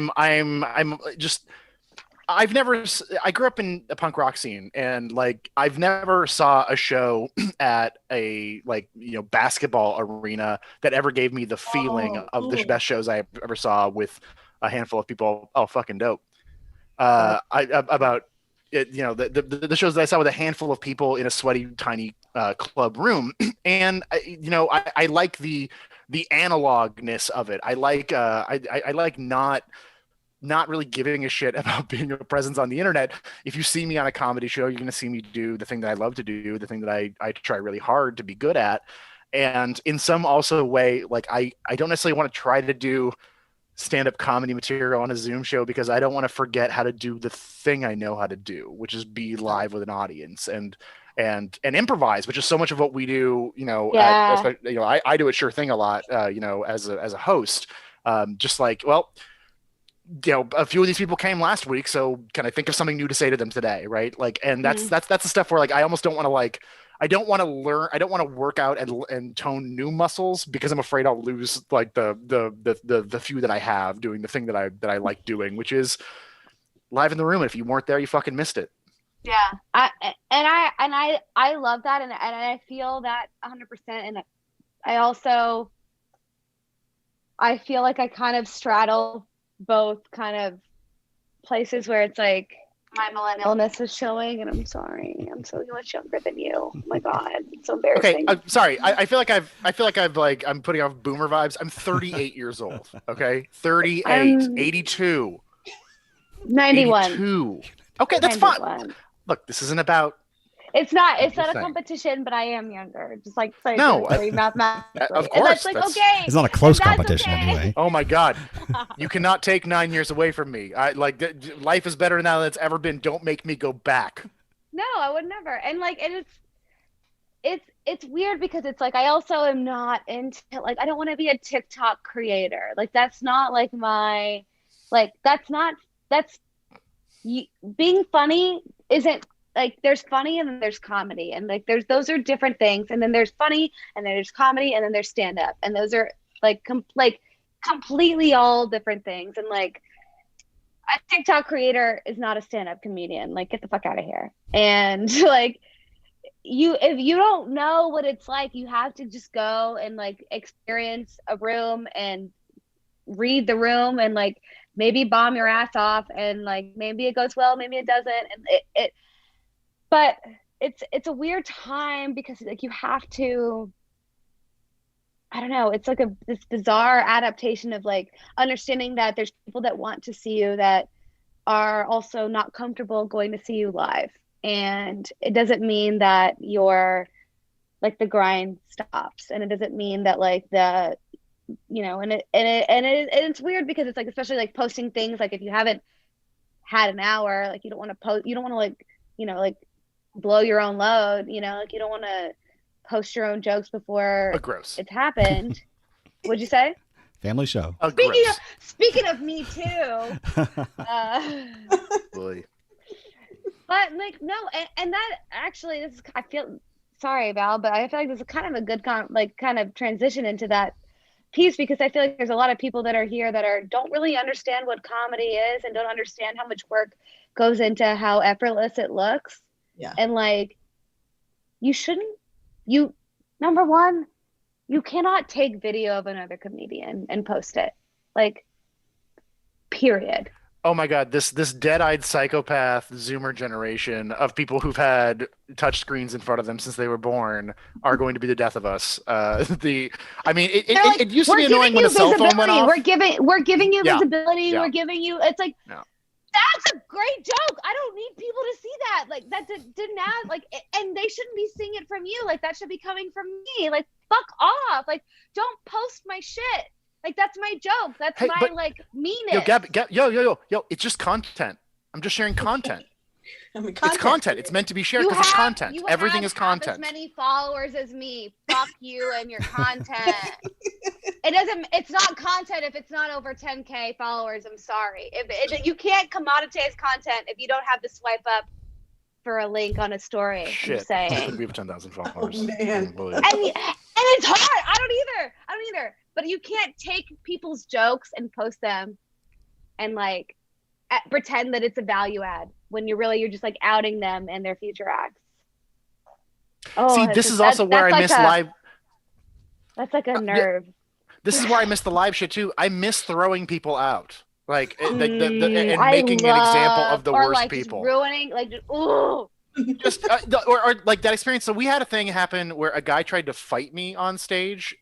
grew up in a punk rock scene, and like I've never saw a show at a basketball arena that ever gave me the feeling of the best shows I ever saw with a handful of people. Oh, fucking dope. About it, the shows that I saw with a handful of people in a sweaty, tiny club room, and I like the analogness of it. I like I like not really giving a shit about being a presence on the internet. If you see me on a comedy show, you're going to see me do the thing that I love to do, the thing that I try really hard to be good at, and in some also way, like I don't necessarily want to try to do stand-up comedy material on a Zoom show because I don't want to forget how to do the thing I know how to do, which is be live with an audience and improvise, which is so much of what we do. I do a Sure Thing a lot, as a host. Just like, well, a few of these people came last week, so can I think of something new to say to them today, right? Like, and that's the stuff where like I almost don't want to I don't want to learn. I don't want to work out and tone new muscles because I'm afraid I'll lose like the few that I have doing the thing that I like doing, which is live in the room. And if you weren't there, you fucking missed it. Yeah, I love that, and I feel that 100%. And I feel like I kind of straddle both kind of places where it's like My millennialness is showing, and I'm sorry. I'm so much younger than you. Oh my God, it's so Okay, embarrassing. I'm sorry. I feel like I'm putting off boomer vibes. I'm 38 years old. Okay, 38, I'm 82, 91. 82. Okay, that's fine. 91. Look, this isn't about. It's not just a saying. competition, but I am younger. Just like No, mathematically. of And course, that's like that's- okay. It's not a close and that's competition okay. anyway. Oh my God, you cannot take 9 years away from me. Life is better now than it's ever been. Don't make me go back. No, I would never. And like, and it's weird because it's like I also am not into like I don't want to be a TikTok creator. Like that's not like my like that's being funny isn't like there's funny and then there's comedy and like those are different things, and then there's funny and then there's comedy and then there's stand up, and those are like completely all different things. And like a TikTok creator is not a stand up comedian. Like get the fuck out of here. And like if you don't know what it's like, you have to just go and like experience a room and read the room and like maybe bomb your ass off, and like maybe it goes well, maybe it doesn't, and but it's a weird time because like you have to, I don't know, it's like this bizarre adaptation of like understanding that there's people that want to see you that are also not comfortable going to see you live, and it doesn't mean that you're like the grind stops, and it doesn't mean that like the and it's weird because it's like especially like posting things like if you haven't had an hour, like you don't want to post, you don't want to like like blow your own load, like you don't want to post your own jokes before Gross. it's happened. What'd you say? Family show. Speaking of me too. Boy. But like no, and that actually this is, I feel sorry Val, but I feel like this is kind of a good kind of transition into that piece, because I feel like there's a lot of people that are here that don't really understand what comedy is and don't understand how much work goes into how effortless it looks. Yeah. And like number one, you cannot take video of another comedian and post it. Like period. Oh my God, this dead-eyed psychopath Zoomer generation of people who've had touch screens in front of them since they were born are going to be the death of us. It used to be annoying when a cell phone went off. We're giving you visibility. Yeah. We're giving you. It's like Yeah. that's a great joke. I don't need people to see that. Like that didn't add like, and they shouldn't be seeing it from you. Like that should be coming from me. Like fuck off. Like don't post my shit. Like that's my joke. That's my like meanness. Yo, Gabi, yo, it's just content. I'm just sharing content. It's content. It's meant to be shared because it's content. Everything is content. As many followers as me. Fuck you and your content. It's not content if it's not over 10K followers. I'm sorry. You can't commoditize content if you don't have to swipe up for a link on a story. Shit. I'm saying. We have 10,000 followers. Oh, man. And it's hard. I don't either. But you can't take people's jokes and post them and like pretend that it's a value add when you're just like outing them and their future acts. Oh, see, this is also where I miss live. That's like a nerve. This is where I miss the live shit too. I miss throwing people out, like and making an example of the worst like people, just ruining, like ooh. Just or like that experience. So we had a thing happen where a guy tried to fight me on stage,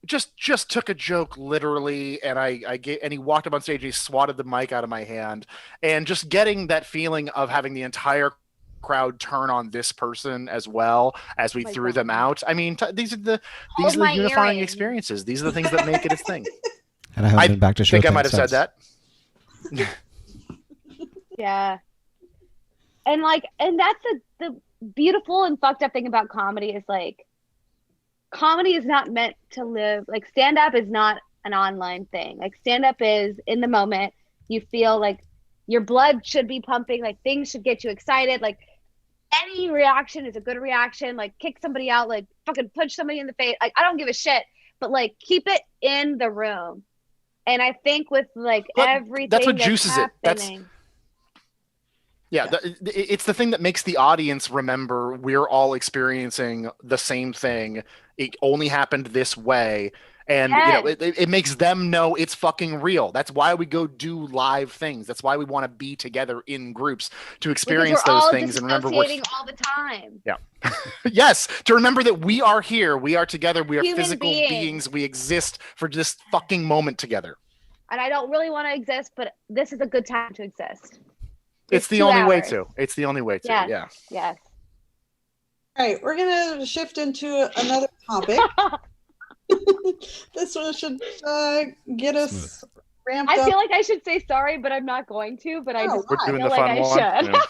just took a joke literally, and he walked up on stage and he swatted the mic out of my hand, and just getting that feeling of having the entire crowd turn on this person as well as we threw them out. I mean, these are the unifying experiences. These are the things that make it a thing. And I haven't been back to show. I think I might have said that. Yeah. And that's the beautiful and fucked up thing about comedy is like, comedy is not meant to live, like stand up is not an online thing. Like stand up is in the moment. You feel like your blood should be pumping, like things should get you excited. Like any reaction is a good reaction. Like kick somebody out, like fucking punch somebody in the face. Like I don't give a shit, but like keep it in the room. And I think with like everything that's what juices happening, it. It's the thing that makes the audience remember we're all experiencing the same thing. It only happened this way, And Yes. it makes them know it's fucking real. That's why we go do live things. That's why we want to be together in groups to Because experience we're those all things and remember we're disassociating all the time. yeah. Yes, to remember that we are here, we are together, we are Human physical beings. beings, we exist for this fucking moment together. And I don't really want to exist, but this is a good time to exist. It's the 2 only way hours. to. It's the only way to. Yes. Yeah. Yes. All right, we're gonna shift into another topic. This one should get us ramped up. I feel like I should say sorry, but I'm not going to. But I just We're doing feel the like fun I one. should. Yeah.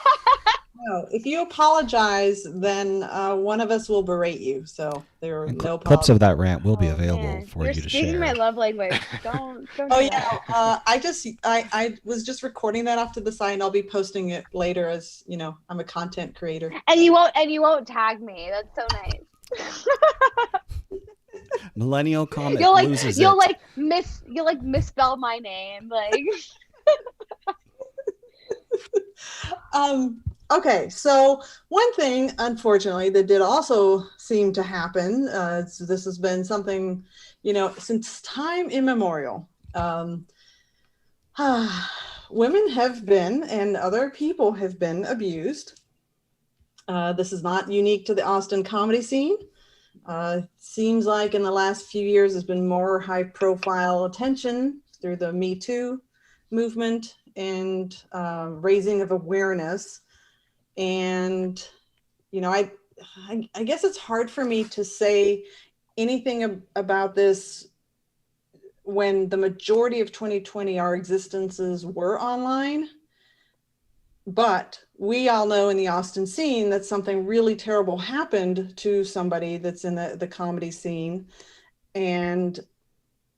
No, if you apologize, then one of us will berate you. So there are And no clips of apologies. that rant will be Oh, available man. for You're you to speaking share. my love language. Don't Oh do yeah, that. I was just recording that off to the side, and I'll be posting it later. As you know, I'm a content creator. And you won't tag me. That's so nice. Millennial comic loses you'll it. misspell my name like. Okay, so one thing, unfortunately, that did also seem to happen. So this has been something, since time immemorial. Women have been, and other people have been abused. This is not unique to the Austin comedy scene. Seems like in the last few years there's been more high-profile attention through the Me Too movement and raising of awareness. And I guess it's hard for me to say anything about this when the majority of 2020 our existences were online. But we all know in the Austin scene that something really terrible happened to somebody that's in the comedy scene. And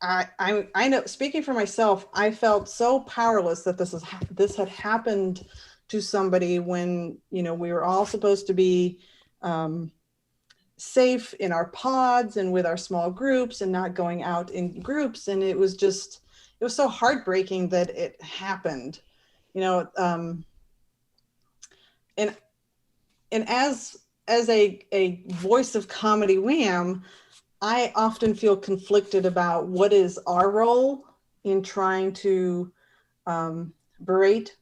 I know, speaking for myself, I felt so powerless that this had happened to somebody when, we were all supposed to be safe in our pods and with our small groups and not going out in groups. And it was so heartbreaking that it happened, and as a voice of comedy Wham, I often feel conflicted about what is our role in trying to berate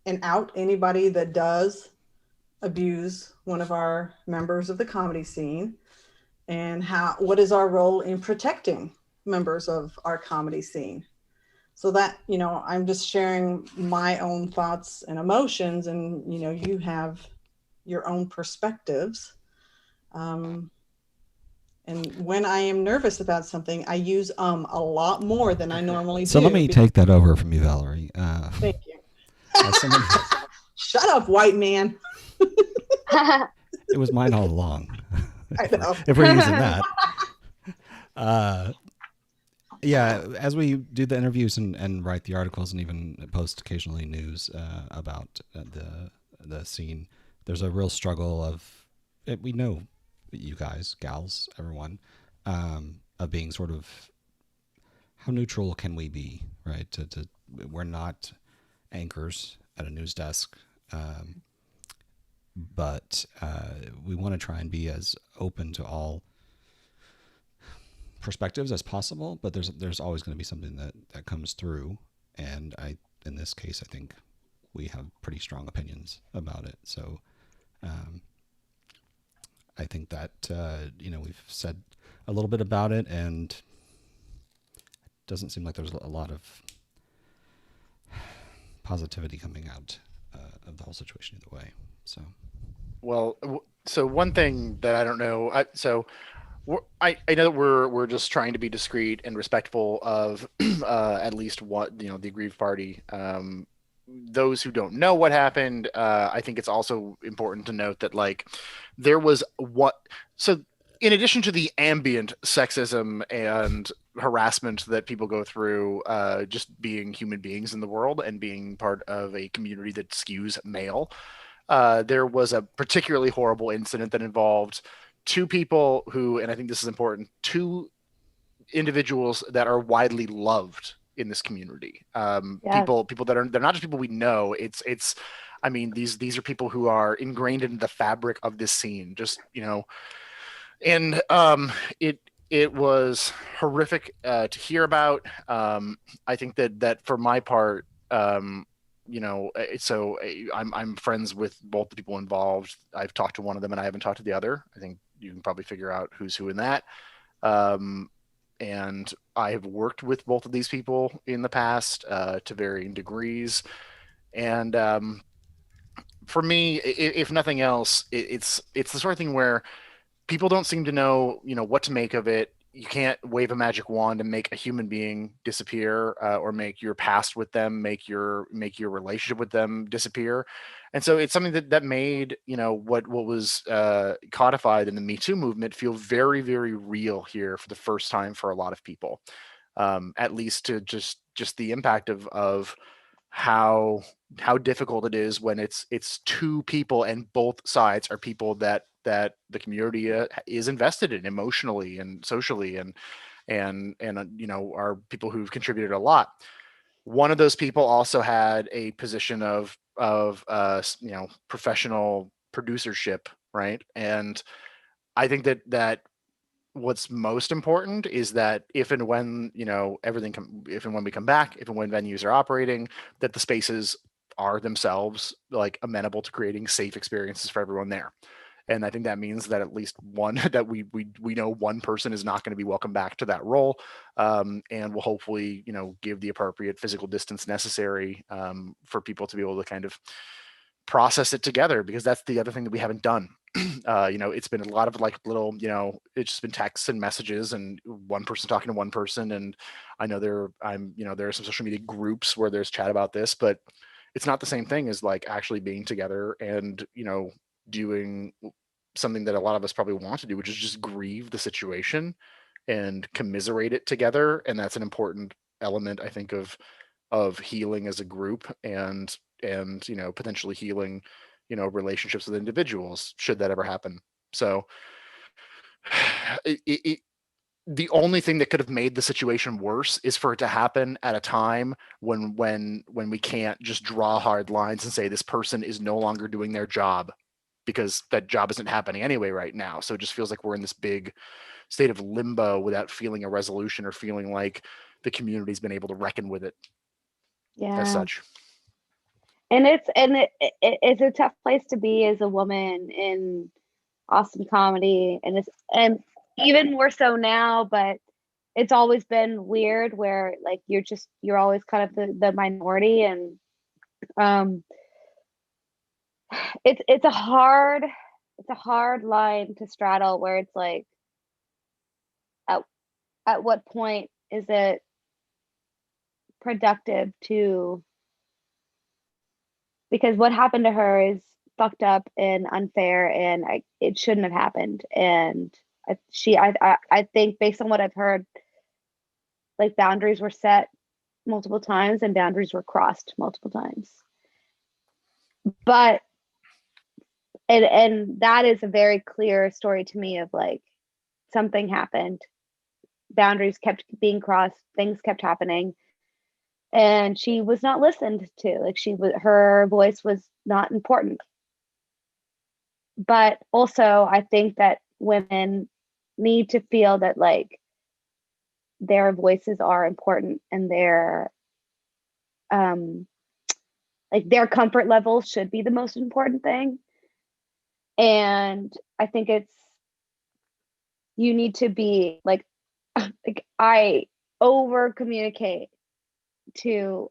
and out anybody that does abuse one of our members of the comedy scene, and what is our role in protecting members of our comedy scene. So that, I'm just sharing my own thoughts and emotions, and, you have your own perspectives. And when I am nervous about something, I use a lot more than I normally do. So let me take that over from you, Valerie. Thank you. Shut up, white man. It was mine all along. I know. If we're using that. Yeah, as we do the interviews and write the articles and even post occasionally news about the scene, there's a real struggle of, we know you guys, gals, everyone, of being sort of, how neutral can we be, right? We're not anchors at a news desk, but we want to try and be as open to all perspectives as possible, but there's always going to be something that comes through, and in this case I think we have pretty strong opinions about it. So I think that we've said a little bit about it, and it doesn't seem like there's a lot of positivity coming out of the whole situation either way. So one thing that I don't know, I know that we're just trying to be discreet and respectful of at least what the aggrieved party. Those who don't know what happened, I think it's also important to note that there was in addition to the ambient sexism and harassment that people go through, just being human beings in the world and being part of a community that skews male, there was a particularly horrible incident that involved two people who, and I think this is important, two individuals that are widely loved in this community. People that they're not just people we know. I mean, these are people who are ingrained in the fabric of this scene. Just and it was horrific to hear about. I think that for my part, I'm friends with both the people involved. I've talked to one of them and I haven't talked to the other. I think you can probably figure out who's who in that. Um, and I have worked with both of these people in the past to varying degrees. And for me, if nothing else, it's the sort of thing where people don't seem to know, what to make of it. You can't wave a magic wand and make a human being disappear, or make your past with them, make your relationship with them disappear. And so it's something that made, what was codified in the Me Too movement feel very, very real here for the first time for a lot of people. At least to just the impact of how difficult it is when it's two people and both sides are people that the community is invested in emotionally and socially, and are people who've contributed a lot. One of those people also had a position of professional producership, right? And I think that what's most important is that if and when if and when we come back, if and when venues are operating, that the spaces are themselves like amenable to creating safe experiences for everyone there. And I think that means that at least one that we know one person is not going to be welcome back to that role, and will hopefully give the appropriate physical distance necessary for people to be able to kind of process it together, because that's the other thing that we haven't done. It's been a lot of like little, it's just been texts and messages and one person talking to one person. And I know there are some social media groups where there's chat about this, but it's not the same thing as like actually being together and, doing something that a lot of us probably want to do, which is just grieve the situation and commiserate it together. And that's an important element, I think, of healing as a group, and potentially healing relationships with individuals should that ever happen. So the only thing that could have made the situation worse is for it to happen at a time when we can't just draw hard lines and say this person is no longer doing their job, because that job isn't happening anyway right now. So it just feels like we're in this big state of limbo without feeling a resolution or feeling like the community's been able to reckon with it as such. And it's a tough place to be as a woman in Austin comedy, and even more so now, but it's always been weird where like you're always kind of the minority, and it's a hard line to straddle, where it's like at what point is it productive to, because what happened to her is fucked up and unfair, and it shouldn't have happened. And I think based on what I've heard, like boundaries were set multiple times and boundaries were crossed multiple times. But and that is a very clear story to me of like something happened, boundaries kept being crossed, things kept happening, and she was not listened to. Like her voice was not important. But also I think that women need to feel that like their voices are important, and their like their comfort level should be the most important thing. And I think you need to be like I over communicate to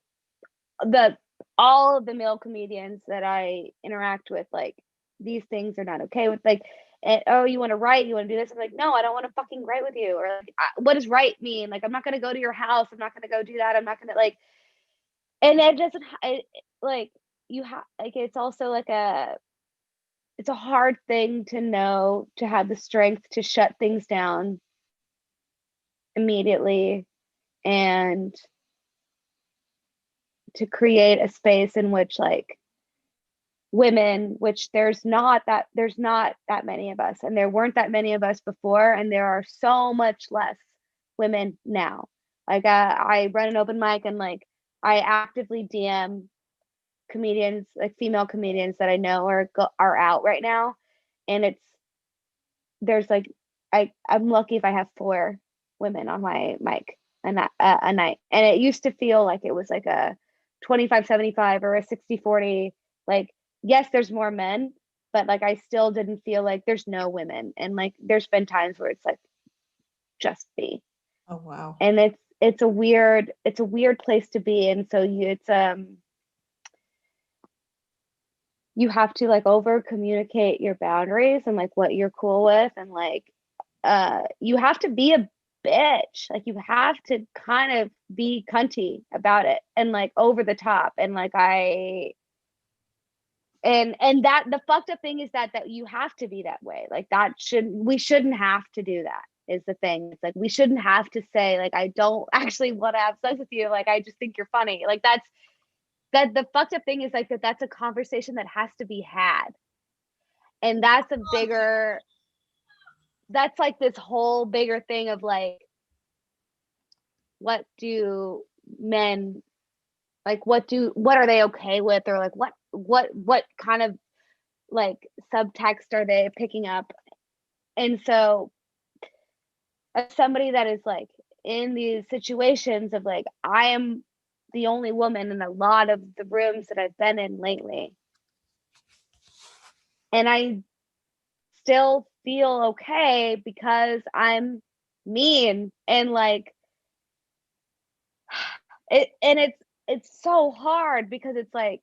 all of the male comedians that I interact with, like these things are not okay with, like, and, oh, you want to write, you want to do this. I'm like, no, I don't want to fucking write with you. Or like, what does write mean? Like, I'm not going to go to your house. I'm not going to go do that. I'm not going to like, and it doesn't like you have like, it's also like it's a hard thing to know, to have the strength to shut things down immediately, and to create a space in which like women, which there's not that many of us, and there weren't that many of us before, and there are so much less women now. Like I run an open mic, and like I actively DM comedians, like female comedians that I know are out right now, and there's like I'm lucky if I have 4 women on my mic a night. And it used to feel like it was like a 25-75 or a 60-40. Like, yes, there's more men, but like I still didn't feel like there's no women. And like there's been times where it's like just me. Oh wow. And it's a weird place to be in. So you have to like over communicate your boundaries and like what you're cool with, and like you have to be a bitch. Like you have to kind of be cunty about it and like over the top. And like and that the fucked up thing is that you have to be that way. Like we shouldn't have to do that is the thing. It's like we shouldn't have to say like I don't actually want to have sex with you. Like I just think you're funny. Like that the fucked up thing is like that's a conversation that has to be had. And that's like this whole bigger thing of like, what do men like, what are they okay with, or like what kind of like subtext are they picking up? And so as somebody that is like in these situations of like, I am the only woman in a lot of the rooms that I've been in lately, and I still feel okay because I'm mean. And like it's so hard because it's like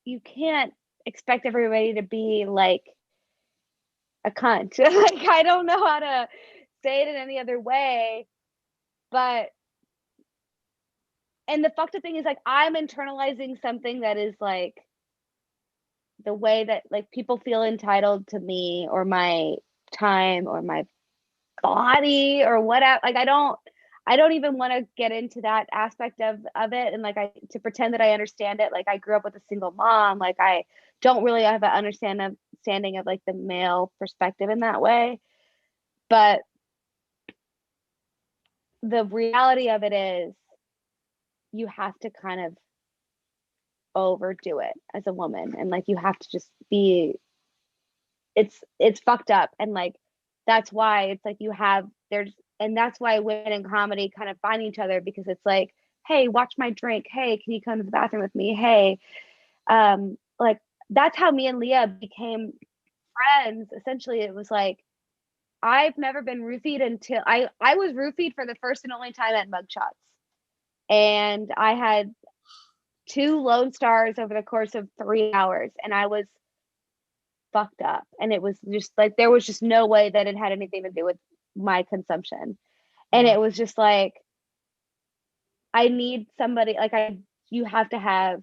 you can't expect everybody to be like a cunt. Like I don't know how to say it in any other way, but and the fucked up thing is like I'm internalizing something that is like the way that like people feel entitled to me or my time or my body or whatever. Like I don't even want to get into that aspect of it, and like to pretend that I understand it. Like I grew up with a single mom. Like I don't really have an understanding of like the male perspective in that way. But the reality of it is you have to kind of overdo it as a woman, and like you have to just be it's fucked up. And like that's why it's like and that's why women in comedy kind of find each other, because it's like, hey, watch my drink, hey, can you come to the bathroom with me, hey, like that's how me and Leah became friends. Essentially it was like I've never been roofied until I was roofied for the first and only time at Mugshots, and I had 2 Lone Stars over the course of 3 hours, and I was fucked up. And it was just like there was just no way that it had anything to do with my consumption. And it was just like I need somebody, like you have to have,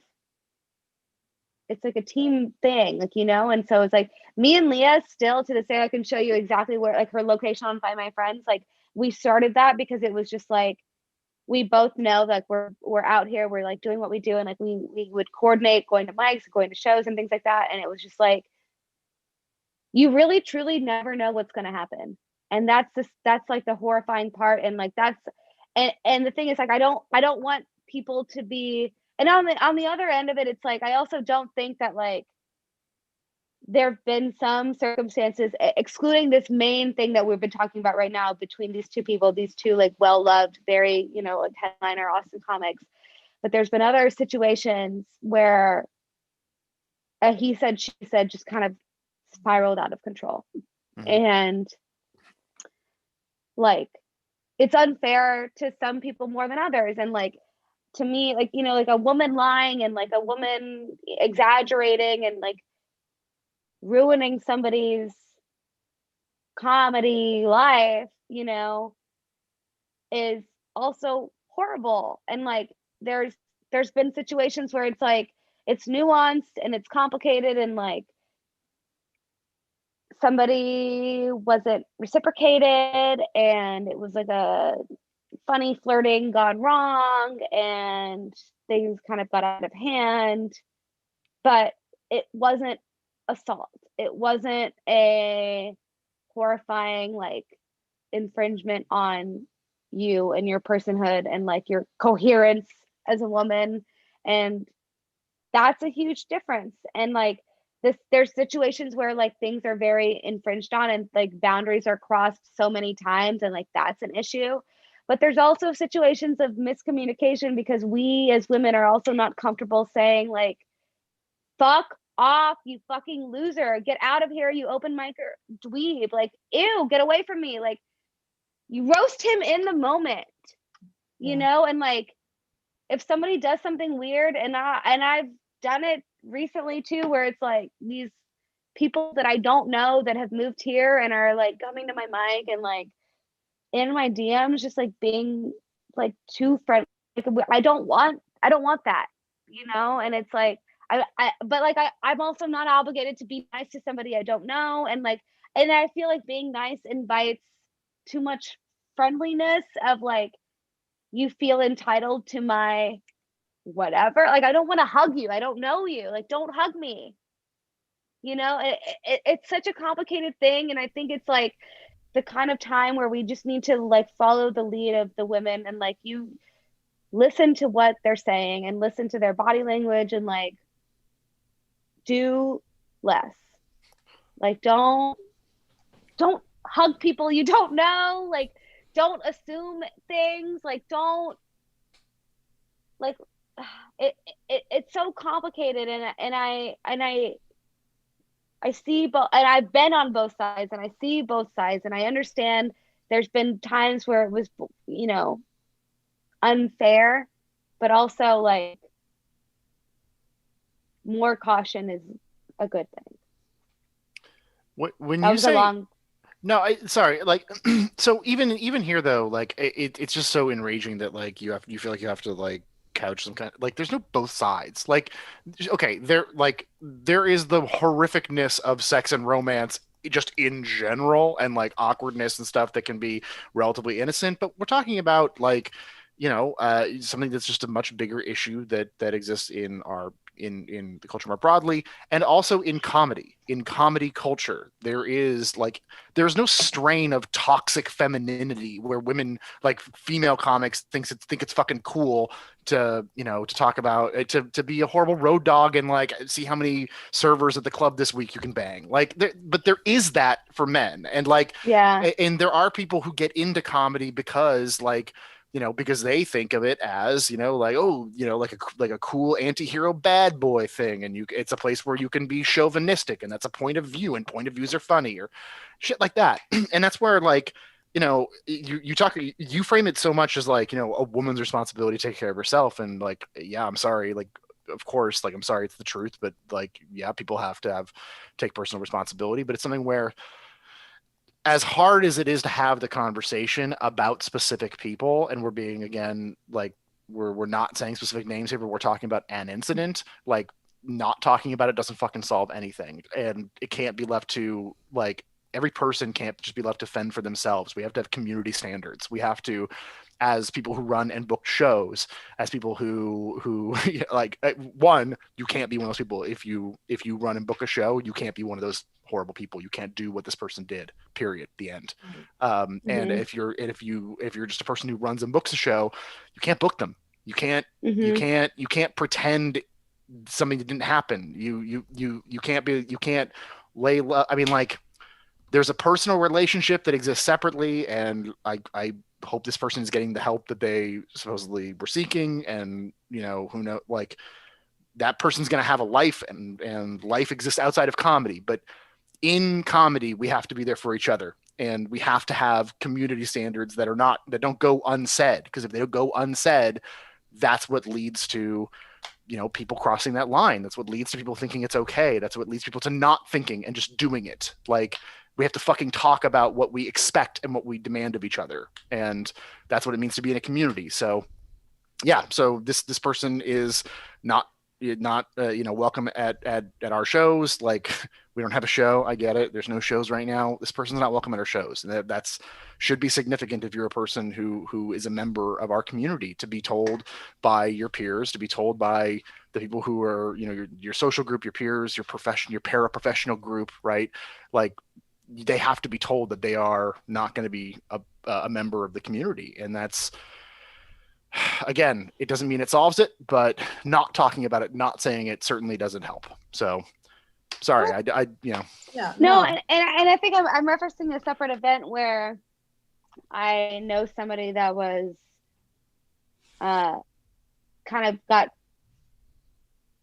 it's like a team thing, like, you know. And so it's like me and Leah still to this day, I can show you exactly where, like, her location on Find My Friends. Like we started that because it was just like we both know like we're out here, we're like doing what we do, and like we would coordinate going to mics, going to shows and things like that. And it was just like you really truly never know what's going to happen. And that's like the horrifying part. And like and the thing is like I don't want people to be, and on the other end of it, it's like I also don't think that like there have been some circumstances, excluding this main thing that we've been talking about right now between these 2 people, these 2 like well-loved, very, you know, like headliner Austin comics. But there's been other situations where he said, she said just kind of spiraled out of control. Mm-hmm. And like it's unfair to some people more than others. And like to me, like, you know, like a woman lying and like a woman exaggerating and like ruining somebody's comedy life, you know, is also horrible. And like there's been situations where it's like it's nuanced and it's complicated, and like somebody wasn't reciprocated, and it was like a funny flirting gone wrong, and things kind of got out of hand. But it wasn't assault. It wasn't a horrifying like infringement on you and your personhood and like your coherence as a woman. And that's a huge difference. And like there's situations where like things are very infringed on and like boundaries are crossed so many times, and like that's an issue. But there's also situations of miscommunication because we as women are also not comfortable saying like, fuck off, you fucking loser, get out of here, you open micer dweeb, like, ew, get away from me. Like, you roast him in the moment, you know? And like, if somebody does something weird, and I've done it recently too, where it's like these people that I don't know that have moved here and are like coming to my mic and like in my DMs, just like being like too friendly. Like, I don't want that, you know? And it's like, I'm also not obligated to be nice to somebody I don't know. And like, and I feel like being nice invites too much friendliness of like, you feel entitled to my whatever. Like, I don't want to hug you. I don't know you. Like, don't hug me. You know, it's such a complicated thing. And I think it's like the kind of time where we just need to like follow the lead of the women and like you listen to what they're saying and listen to their body language and like do less. Like, don't hug people you don't know. Like, don't assume things. Like, don't like it's so complicated. And I see both, and I've been on both sides and I see both sides, and I understand there's been times where it was, you know, unfair, but also like more caution is a good thing. When that you was say a long. no, sorry, like so even here though, like it's just so enraging that like you feel like you have to like couch some kind of, like there's no both sides. Like, okay, there is the horrificness of sex and romance just in general and like awkwardness and stuff that can be relatively innocent, but we're talking about like, you know, something that's just a much bigger issue that exists in our in the culture more broadly, and also in comedy culture. There's no strain of toxic femininity where women, like female comics, think it's fucking cool to, you know, to talk about to be a horrible road dog and like see how many servers at the club this week you can bang. Like but there is that for men, and like, Yeah. and there are people who get into comedy because like, you know, because they think of it as, you know, like, oh, you know, like a cool anti-hero bad boy thing, and it's a place where you can be chauvinistic, and that's a point of view, and point of views are funny or shit like that. And that's where like, you know, you frame it so much as like, you know, a woman's responsibility to take care of herself, and like, yeah, I'm sorry, like, of course, like, I'm sorry, it's the truth, but like, yeah, people have to take personal responsibility, but it's something where, as hard as it is to have the conversation about specific people, and we're being, again, like, we're not saying specific names here, but we're talking about an incident, like, not talking about it doesn't fucking solve anything. And it can't be left to like, every person can't just be left to fend for themselves. We have to have community standards. We have to, as people who run and book shows, as people who like, one, you can't be one of those people. If you run and book a show, you can't be one of those horrible people. You can't do what this person did, period, the end. And if you're just a person who runs and books a show, you can't book them. You can't pretend something that didn't happen. You can't lay low. I mean, like, there's a personal relationship that exists separately, and I hope this person is getting the help that they supposedly were seeking. And, you know, who knows, like, that person's going to have a life, and life exists outside of comedy. But in comedy, we have to be there for each other, and we have to have community standards that don't go unsaid, because if they don't go unsaid, that's what leads to, you know, people crossing that line. That's what leads to people thinking it's okay. That's what leads people to not thinking and just doing it. Like, we have to fucking talk about what we expect and what we demand of each other. And that's what it means to be in a community. So yeah, so this person is not you know, welcome at our shows. Like, we don't have a show. I get it. There's no shows right now. This person's not welcome at our shows. And that's should be significant if you're a person who is a member of our community, to be told by your peers, to be told by the people who are, you know, your social group, your peers, your profession, your paraprofessional group, right? Like, they have to be told that they are not going to be a member of the community. And that's, again, it doesn't mean it solves it, but not talking about it, not saying it, certainly doesn't help. So Sorry, I you know. Yeah. No, and I think I'm referencing a separate event where I know somebody that was kind of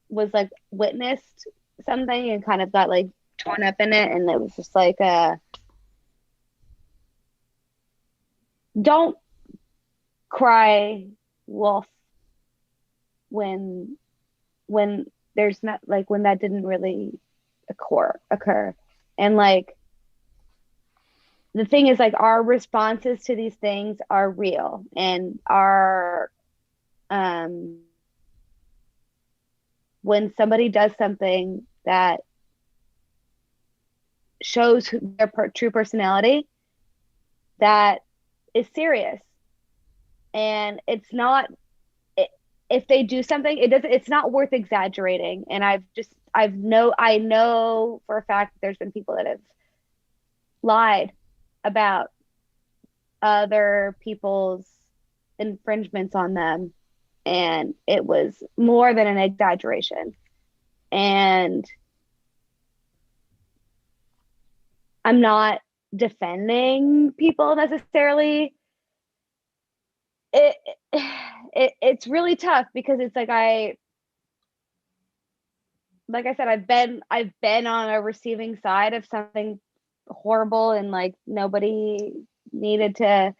was like witnessed something and kind of got like torn up in it, and it was just like don't cry wolf when there's not like when that didn't really occur. And like the thing is, like, our responses to these things are real, and our when somebody does something that shows their true personality, that is serious. And it's not, if they do something, it's not worth exaggerating. And I know for a fact that there's been people that have lied about other people's infringements on them, and it was more than an exaggeration. And I'm not defending people necessarily. It's really tough because it's like I said, I've been on a receiving side of something horrible, and like nobody needed to,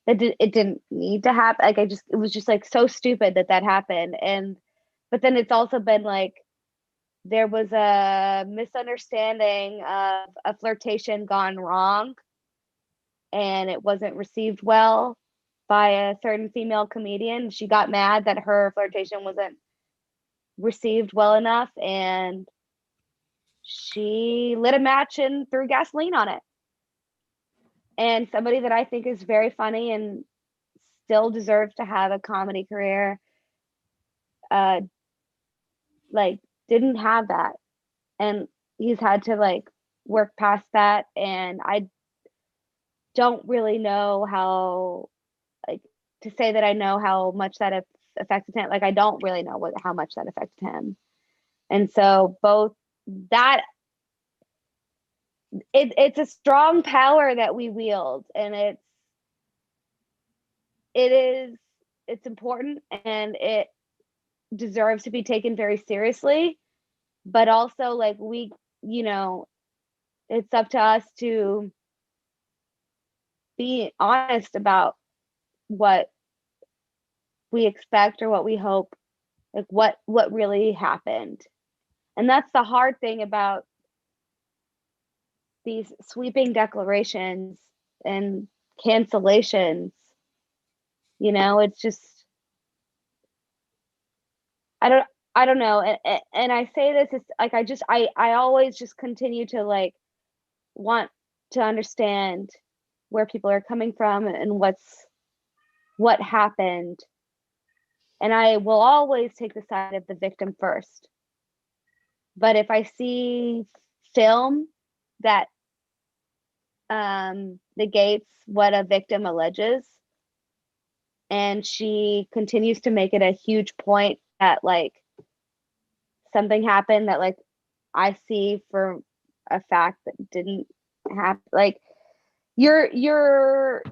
it didn't need to happen. Like it was just like so stupid that happened. But then it's also been like there was a misunderstanding of a flirtation gone wrong, and it wasn't received well by a certain female comedian. She got mad that her flirtation wasn't received well enough, and she lit a match and threw gasoline on it. And somebody that I think is very funny and still deserves to have a comedy career, like didn't have that, and he's had to like work past that. And I don't really know how, like, to say that I know how much that affected him. Like I don't really know how much that affected him. And so both that, it's a strong power that we wield, and it's important, and it deserves to be taken very seriously. But also, like, we, it's up to us to be honest about what we expect or what we hope, like what really happened. And that's the hard thing about these sweeping declarations and cancellations. It's just, I don't know. And I say this, it's like, I always just continue to like want to understand where people are coming from and what happened. And I will always take the side of the victim first. But if I see film that negates what a victim alleges, and she continues to make it a huge point that like something happened that like I see for a fact that didn't happen, like you're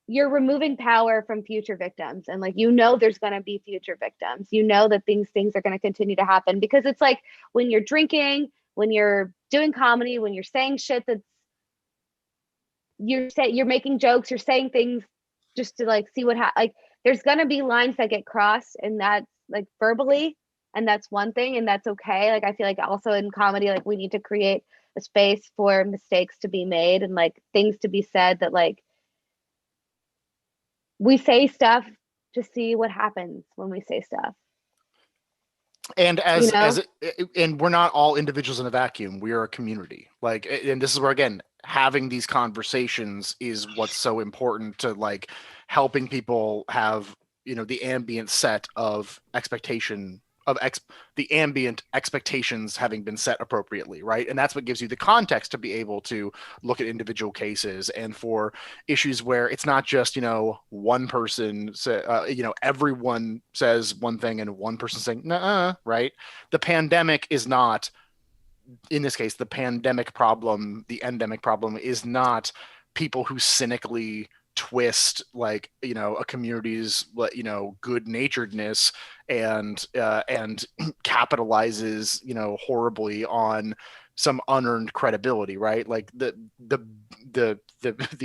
removing power from future victims. And like, there's going to be future victims, that these things are going to continue to happen, because it's like when you're drinking, when you're doing comedy, when you're saying shit that's, you're making jokes, you're saying things just to like see what like there's going to be lines that get crossed, and that's like verbally, and that's one thing, and that's okay. Like I feel like also in comedy, like we need to create a space for mistakes to be made and like things to be said, that like we say stuff to see what happens when we say stuff. And and we're not all individuals in a vacuum. We are a community. Like, and this is where, again, having these conversations is what's so important to like helping people have, the ambient set of expectation of the ambient expectations having been set appropriately, right? And that's what gives you the context to be able to look at individual cases, and for issues where it's not just one person everyone says one thing and one person saying nah, right? The pandemic is not in this case, the pandemic problem, the endemic problem is not people who cynically twist like, you know, a community's, you know, good naturedness and capitalizes, you know, horribly on some unearned credibility, right? Like the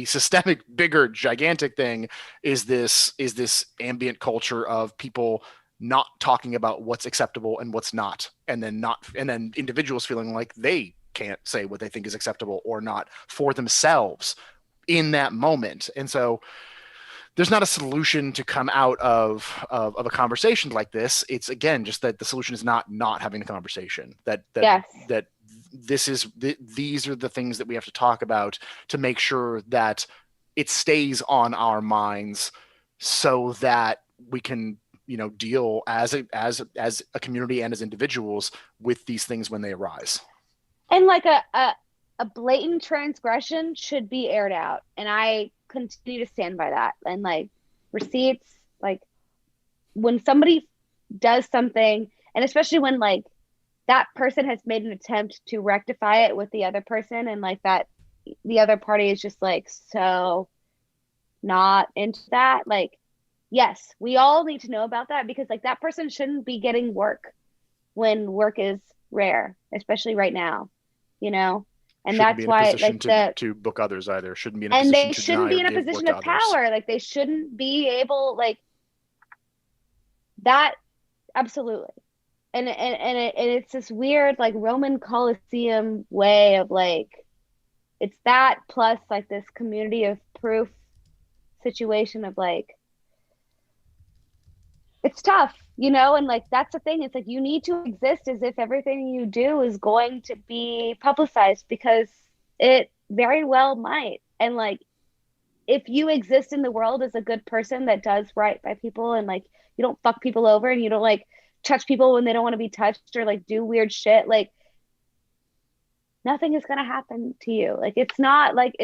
systemic, bigger, gigantic thing is this ambient culture of people not talking about what's acceptable and what's not, and then individuals feeling like they can't say what they think is acceptable or not for themselves in that moment. And so there's not a solution to come out of a conversation like this. It's, again, just that the solution is not having the conversation. These are the things that we have to talk about to make sure that it stays on our minds, so that we can, you know, deal as a community and as individuals with these things when they arise. And like a blatant transgression should be aired out, and I continue to stand by that. And like receipts, like when somebody does something, and especially when like that person has made an attempt to rectify it with the other person, and like that the other party is just like so not into that, like, yes, we all need to know about that, because like that person shouldn't be getting work when work is rare, especially right now, you know. And shouldn't that's why like to book others either. Shouldn't be in a and position they to shouldn't be in a position of power. Like they shouldn't be able, like that. Absolutely. And it's this weird like Roman Colosseum way of like, it's that plus like this community of proof situation of like, it's tough, you know. And like that's the thing, it's like you need to exist as if everything you do is going to be publicized, because it very well might. And like if you exist in the world as a good person that does right by people, and like you don't fuck people over, and you don't like touch people when they don't want to be touched, or like do weird shit, like nothing is going to happen to you. Like it's not like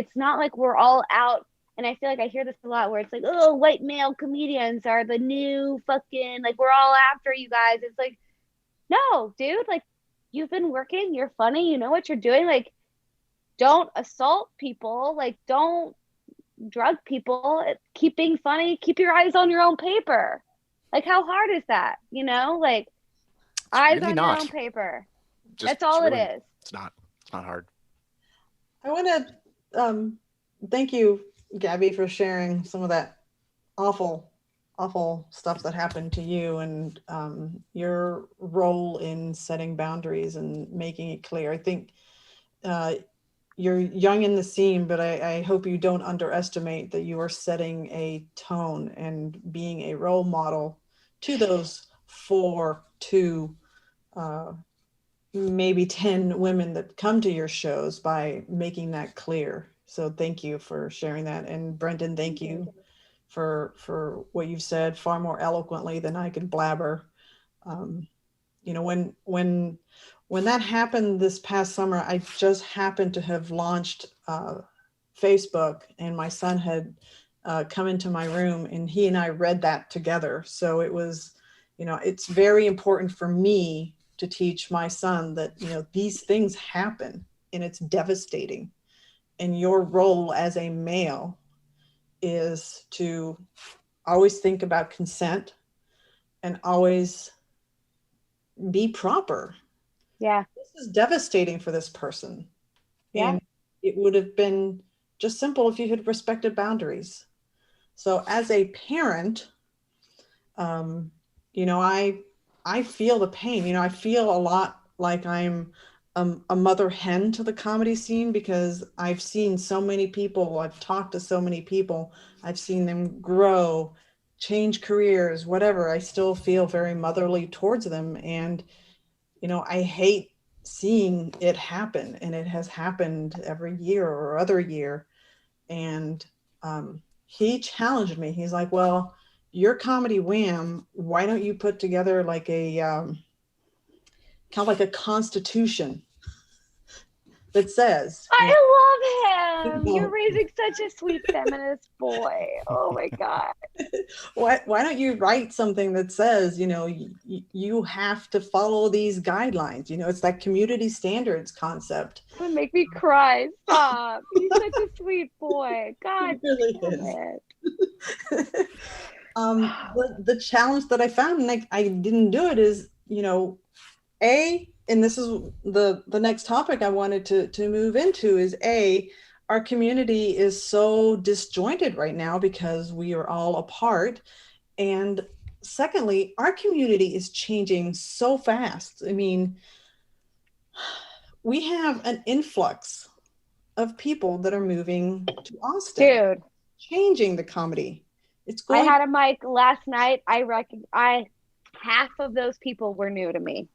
we're all out. And I feel like I hear this a lot where it's like, oh, white male comedians are the new fucking, like, we're all after you guys. It's like, no, dude, like, you've been working, you're funny, you know what you're doing. Like, don't assault people. Like, don't drug people. Keep being funny. Keep your eyes on your own paper. Like, how hard is that? You know, like, eyes really on not. your own paper. That's all really, it is. It's not hard. I want to thank you, Gabby, for sharing some of that awful stuff that happened to you, and your role in setting boundaries and making it clear. I think you're young in the scene, but I hope you don't underestimate that you are setting a tone and being a role model to those 4 to maybe 10 women that come to your shows by making that clear. So thank you for sharing that. And Brendan, thank you for what you've said, far more eloquently than I could blabber. You know, when that happened this past summer, I just happened to have launched Facebook, and my son had come into my room, and he and I read that together. So it was, you know, it's very important for me to teach my son that, you know, these things happen and it's devastating. And your role as a male is to always think about consent and always be proper. Yeah. This is devastating for this person. Yeah. And it would have been just simple if you had respected boundaries. So as a parent, you know, I feel the pain. You know, I feel a lot like I'm a mother hen to the comedy scene, because I've seen so many people, I've talked to so many people, I've seen them grow, change careers, whatever. I still feel very motherly towards them. And, you know, I hate seeing it happen. And it has happened every year or other year. And he challenged me. He's like, well, your comedy Wham, why don't you put together like a kind of like a constitution that says, I love him. you're raising such a sweet feminist boy. Oh my God. Why don't you write something that says, you have to follow these guidelines? It's that community standards concept. It's gonna make me cry. Stop. He's such a sweet boy. God It really damn is. it. The challenge that I found, and I didn't do it, is, and this is the next topic I wanted to move into, is our community is so disjointed right now because we are all apart. And secondly, our community is changing so fast. I mean, we have an influx of people that are moving to Austin. Dude. Changing the comedy. I had a mic last night. Half of those people were new to me.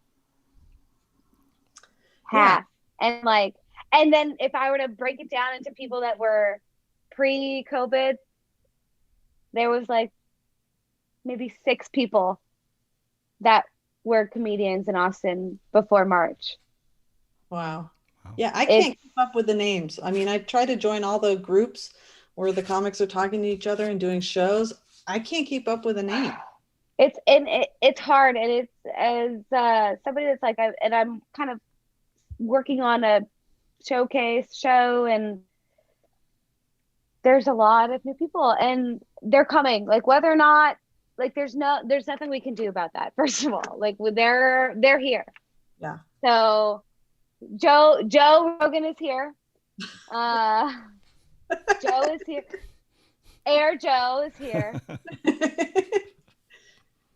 Half. Yeah. And then if I were to break it down into people that were pre-COVID, there was maybe 6 people that were comedians in Austin before March. Wow. Yeah, I can't keep up with the names. I mean, I try to join all the groups where the comics are talking to each other and doing shows. I can't keep up with the name. It's hard, and it's as somebody that's I'm kind of working on a showcase show, and there's a lot of new people, and they're coming. Whether or not there's nothing we can do about that. First of all, they're here. Yeah. So Joe Rogan is here. Joe is here. Air Joe is here.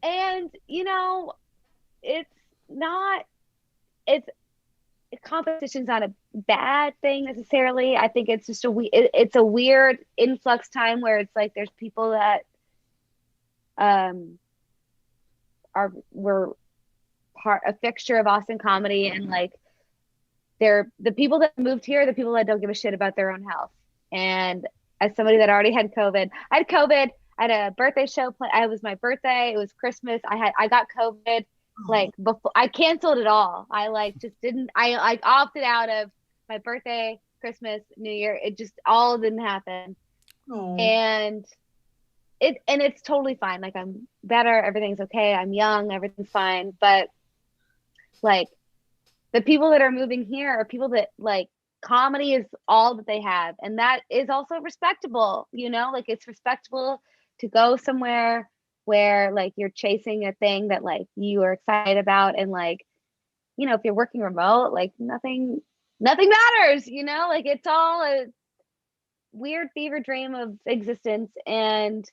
And competition's not a bad thing necessarily. I think it's just it's a weird influx time where it's there's people that were a fixture of Austin comedy, and they're the people that moved here, the people that don't give a shit about their own health. And as somebody that already had COVID, I had a birthday show. It was my birthday. It was Christmas. I got COVID before. I canceled it all. I just didn't. I opted out of my birthday, Christmas, New Year. It just all didn't happen. Oh. And it's totally fine. I'm better. Everything's okay. I'm young. Everything's fine. But the people that are moving here are people that comedy is all that they have, and that is also respectable. It's respectable to go somewhere where you're chasing a thing that you are excited about, and if you're working remote, nothing matters. It's all a weird fever dream of existence. And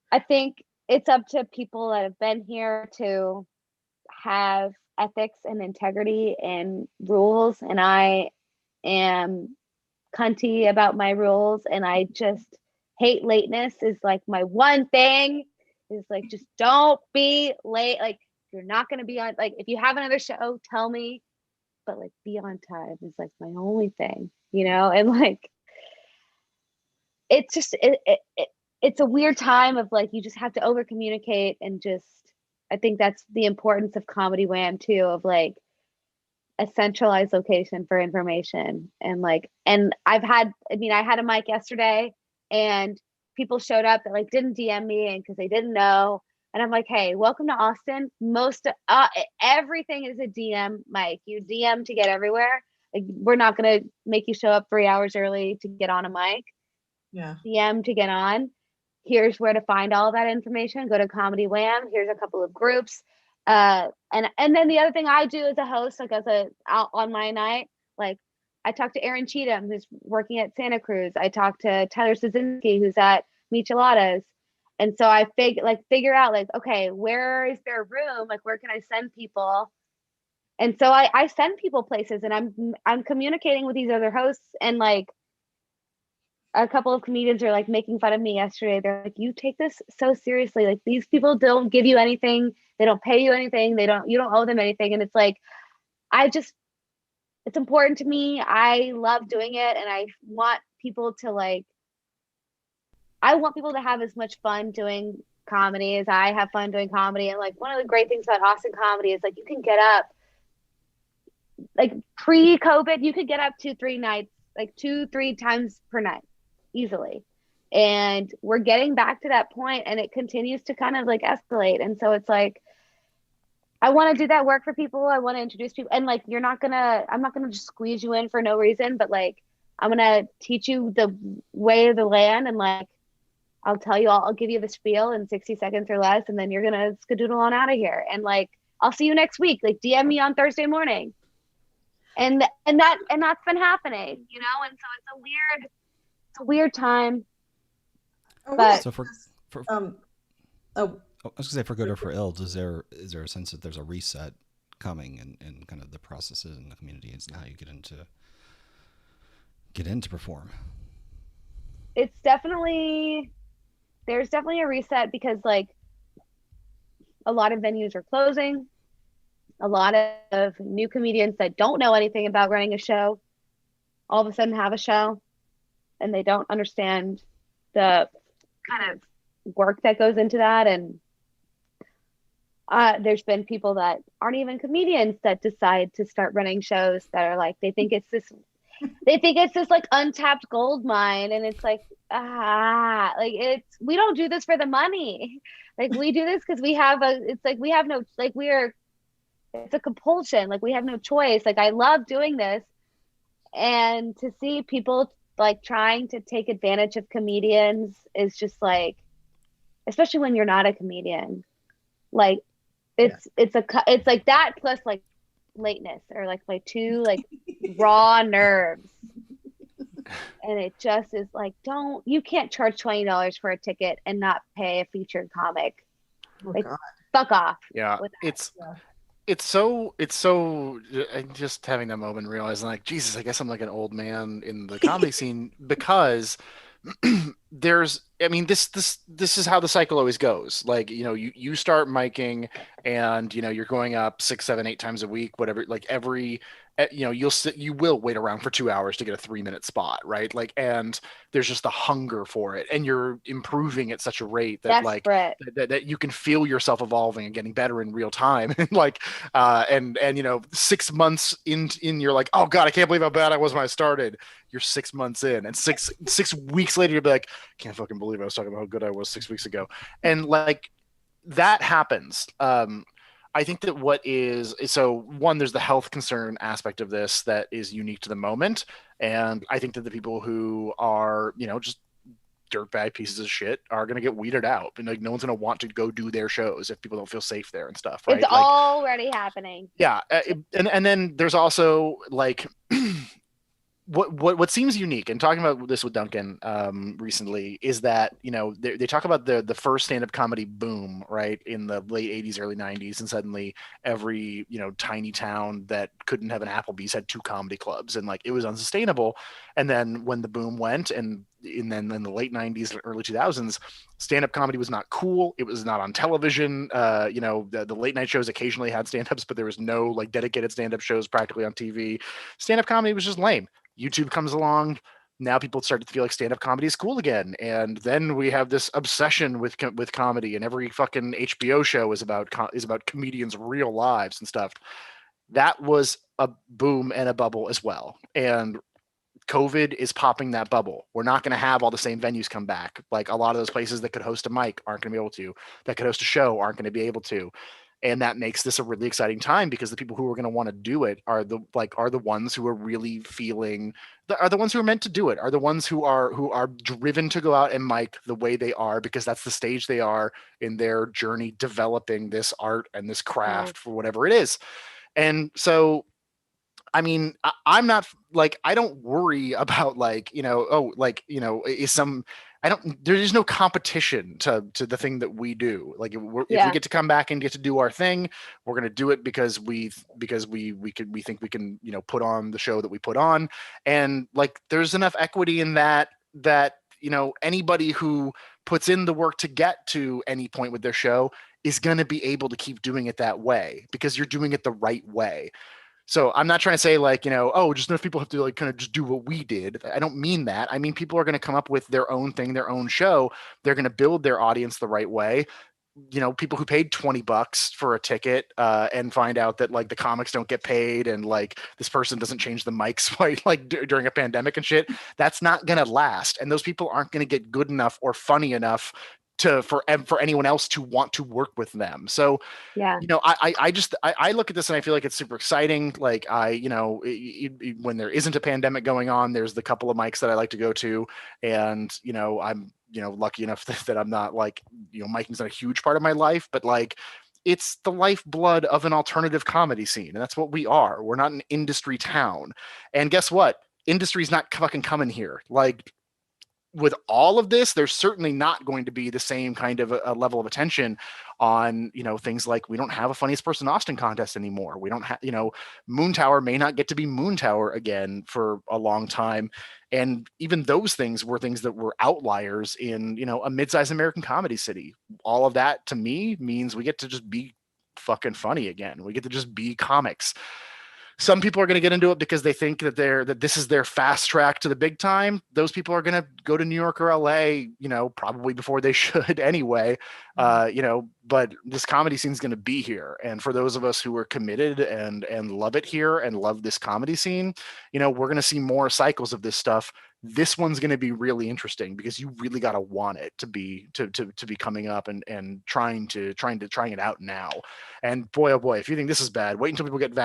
I think it's up to people that have been here to have ethics and integrity and rules, and I am cunty about my rules, and I just hate lateness. Is my one thing, is just don't be late. You're not going to be on, if you have another show, tell me, but be on time is my only thing, and it's just it's a weird time of you just have to over communicate, and I think that's the importance of Comedy Wham too, of a centralized location for information. And I had a mic yesterday, and people showed up that didn't DM me, and because they didn't know. And I'm hey, welcome to Austin. Everything is a DM mic. You DM to get everywhere. We're not gonna make you show up 3 hours early to get on a mic. Yeah. DM to get on. Here's where to find all that information. Go to Comedy Wham. Here's a couple of groups. And then the other thing I do as a host, on my night, I talk to Aaron Cheatham, who's working at Santa Cruz. I talk to Tyler Szynski, who's at Micheladas. And so I figure out okay, where is there room? Where can I send people? And so I send people places, and I'm communicating with these other hosts, and a couple of comedians are making fun of me yesterday. They're you take this so seriously. These people don't give you anything. They don't pay you anything. You don't owe them anything. And it's it's important to me. I love doing it. And I want people to have as much fun doing comedy as I have fun doing comedy. And one of the great things about Austin comedy is you can get up, pre-COVID, you could get up 2-3 nights like 2-3 times per night easily. And we're getting back to that point, and it continues to kind of like escalate. And so it's like, I want to do that work for people. I want to introduce people. And like, I'm not going to just squeeze you in for no reason, but like, I'm going to teach you the way of the land. And like, I'll tell you, I'll give you the spiel in 60 seconds or less. And then you're going to skedoodle on out of here. And like, I'll see you next week. Like DM me on Thursday morning. And that's been happening, you know? And so it's a weird time. But so I was gonna say, for good or for ill, is there a sense that there's a reset coming in kind of the processes in the community and how you get into perform? There's definitely a reset, because like a lot of venues are closing. A lot of new comedians that don't know anything about running a show all of a sudden have a show, and they don't understand the kind of work that goes into that. And there's been people that aren't even comedians that decide to start running shows that are like, they think it's this like untapped gold mine. And it's like, we don't do this for the money. Like, we do this because it's a compulsion. Like, we have no choice. Like, I love doing this. And to see people like trying to take advantage of comedians is just like, especially when you're not a comedian, like it's like that plus like lateness, or like my two like raw nerves. And it just is like, you can't charge $20 for a ticket and not pay a featured comic. Like, fuck off. Yeah, it's so just having that moment, realizing like, Jesus, I guess I'm like an old man in the comedy scene, because this is how the cycle always goes. Like, you know, you start miking, and you know, you're going up 6, 7, 8 times a week, whatever, like every, you know, you will wait around for 2 hours to get a 3-minute spot, right? Like, and there's just a hunger for it, and you're improving at such a rate that that you can feel yourself evolving and getting better in real time. And like, and you know, 6 months in you're like, oh God, I can't believe how bad I was when I started. You're 6 months in, and six weeks later, you'll be like, can't fucking believe I was talking about how good I was 6 weeks ago. And like, that happens. I think that one, there's the health concern aspect of this that is unique to the moment. And I think that the people who are, you know, just dirtbag pieces of shit are going to get weeded out. And like, no one's going to want to go do their shows if people don't feel safe there and stuff. Right? It's like, already happening. Yeah. And then there's also like, what seems unique, and talking about this with Duncan recently, is that, you know, they talk about the first stand-up comedy boom, right, in the late 80s, early 90s, and suddenly every, you know, tiny town that couldn't have an Applebee's had 2 comedy clubs, and like, it was unsustainable. And then when the boom went, and then in the late 90s, early 2000s, stand-up comedy was not cool. It was not on television. You know, the late night shows occasionally had stand-ups, but there was no like dedicated stand-up shows practically on TV. Stand-up comedy was just lame. YouTube comes along. Now people start to feel like stand-up comedy is cool again. And then we have this obsession with comedy, and every fucking HBO show is about comedians' real lives and stuff. That was a boom and a bubble as well. And COVID is popping that bubble. We're not going to have all the same venues come back. Like, a lot of those places that could host a mic aren't going to be able to, that could host a show aren't going to be able to. And that makes this a really exciting time, because the people who are going to want to do it are the ones who are really are the ones who are meant to do it, are the ones who are driven to go out and mic the way they are, because that's the stage they are in their journey developing this art and this craft for whatever it is. And so, I mean, I'm not like, I don't worry about like, you know, oh, like, you know, there is no competition to the thing that we do. Like, if we get to come back and get to do our thing, we're going to do it because we think we can, you know, put on the show that we put on. And like, there's enough equity in that, you know, anybody who puts in the work to get to any point with their show is going to be able to keep doing it that way, because you're doing it the right way. So I'm not trying to say like, you know, oh, just enough people have to like kind of just do what we did. I don't mean that. I mean, people are going to come up with their own thing, their own show. They're going to build their audience the right way. people who paid $20 for a ticket and find out that like the comics don't get paid and like this person doesn't change the mics like during a pandemic and shit. That's not going to last. And those people aren't going to get good enough or funny enough for anyone else to want to work with them. So, Yeah. I look at this and I feel like it's super exciting. Like when there isn't a pandemic going on, there's the couple of mics that I like to go to. And, I'm, lucky enough that I'm not like, micing's not a huge part of my life, but like, it's the lifeblood of an alternative comedy scene. And that's what we are. We're not an industry town. And guess what? Industry's not fucking coming here. Like, with all of this, there's certainly not going to be the same kind of a level of attention on, things like we don't have a funniest person in Austin contest anymore. We don't have, Moon Tower may not get to be Moon Tower again for a long time. And even those things were things that were outliers in, a mid-sized American comedy city. All of that to me means we get to just be fucking funny again. We get to just be comics. Some people are going to get into it because they think that this is their fast track to the big time. Those people are going to go to New York or LA, probably before they should anyway. But this comedy scene is going to be here. And for those of us who are committed and love it here and love this comedy scene, we're going to see more cycles of this stuff. This one's going to be really interesting because you really got to want it to be coming up and trying it out now. And boy, oh boy, if you think this is bad, wait until people get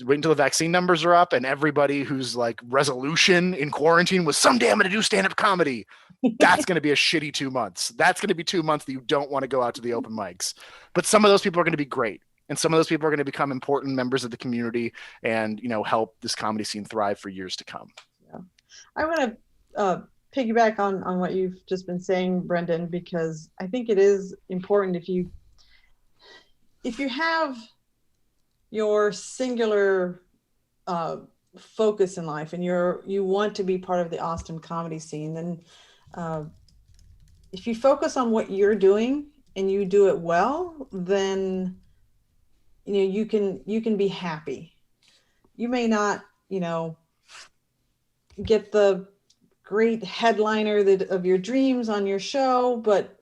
wait until the vaccine numbers are up and everybody whose like resolution in quarantine was someday I'm going to do stand-up comedy. That's going to be a shitty 2 months. That's going to be 2 months that you don't want to go out to the open mics. But some of those people are going to be great. And some of those people are going to become important members of the community and, help this comedy scene thrive for years to come. Yeah. I want to piggyback on what you've just been saying, Brendan, because I think it is important if you have your singular focus in life and you want to be part of the Austin comedy scene, then if you focus on what you're doing and you do it well, then you can be happy. You may not get the great headliner of your dreams on your show, but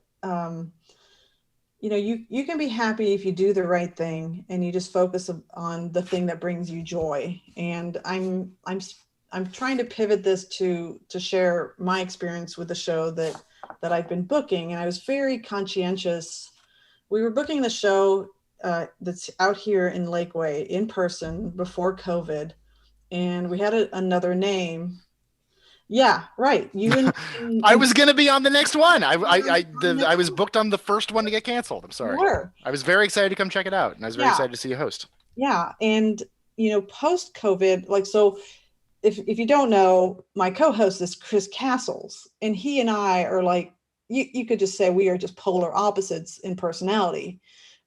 you can be happy if you do the right thing and you just focus on the thing that brings you joy. And I'm trying to pivot this to share my experience with the show that I've been booking. And I was very conscientious. We were booking the show that's out here in Lakeway in person before COVID. And we had another name. Yeah, right. I was going to be on the next one. I was booked on the first one to get canceled. I'm sorry. I was very excited to come check it out. And I was very excited to see you host. Yeah. And, post COVID, like, so if you don't know, my co-host is Chris Castles, and he and I are like, you could just say we are just polar opposites in personality,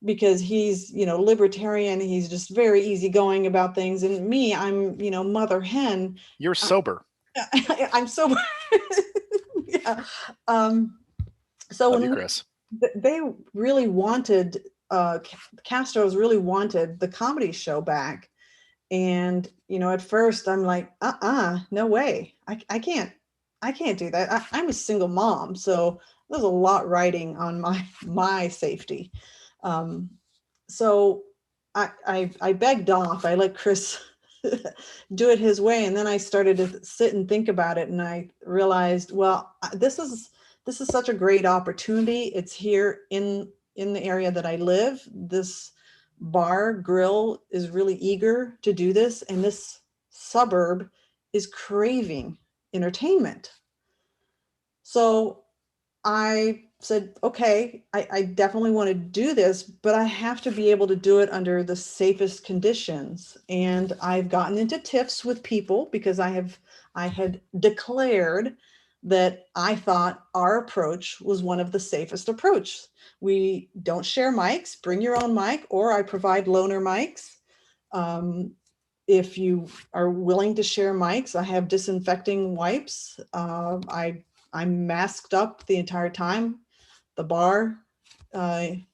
because he's, libertarian. He's just very easygoing about things. And me, I'm, mother hen. You're sober. I'm sober. Yeah. So Love you, Chris. They really wanted, Castro's really wanted the comedy show back. And, at first I'm like, no way. I can't do that. I'm a single mom. So there's a lot riding on my safety. So I begged off. I let Chris do it his way. And then I started to sit and think about it. And I realized, well, this is such a great opportunity. It's here in the area that I live. This bar grill is really eager to do this. And this suburb is craving entertainment. So I said, okay, I definitely want to do this, but I have to be able to do it under the safest conditions. And I've gotten into tiffs with people because I had declared that I thought our approach was one of the safest approach. We don't share mics, bring your own mic, or I provide loaner mics. If you are willing to share mics, I have disinfecting wipes. I'm masked up the entire time. The bar, they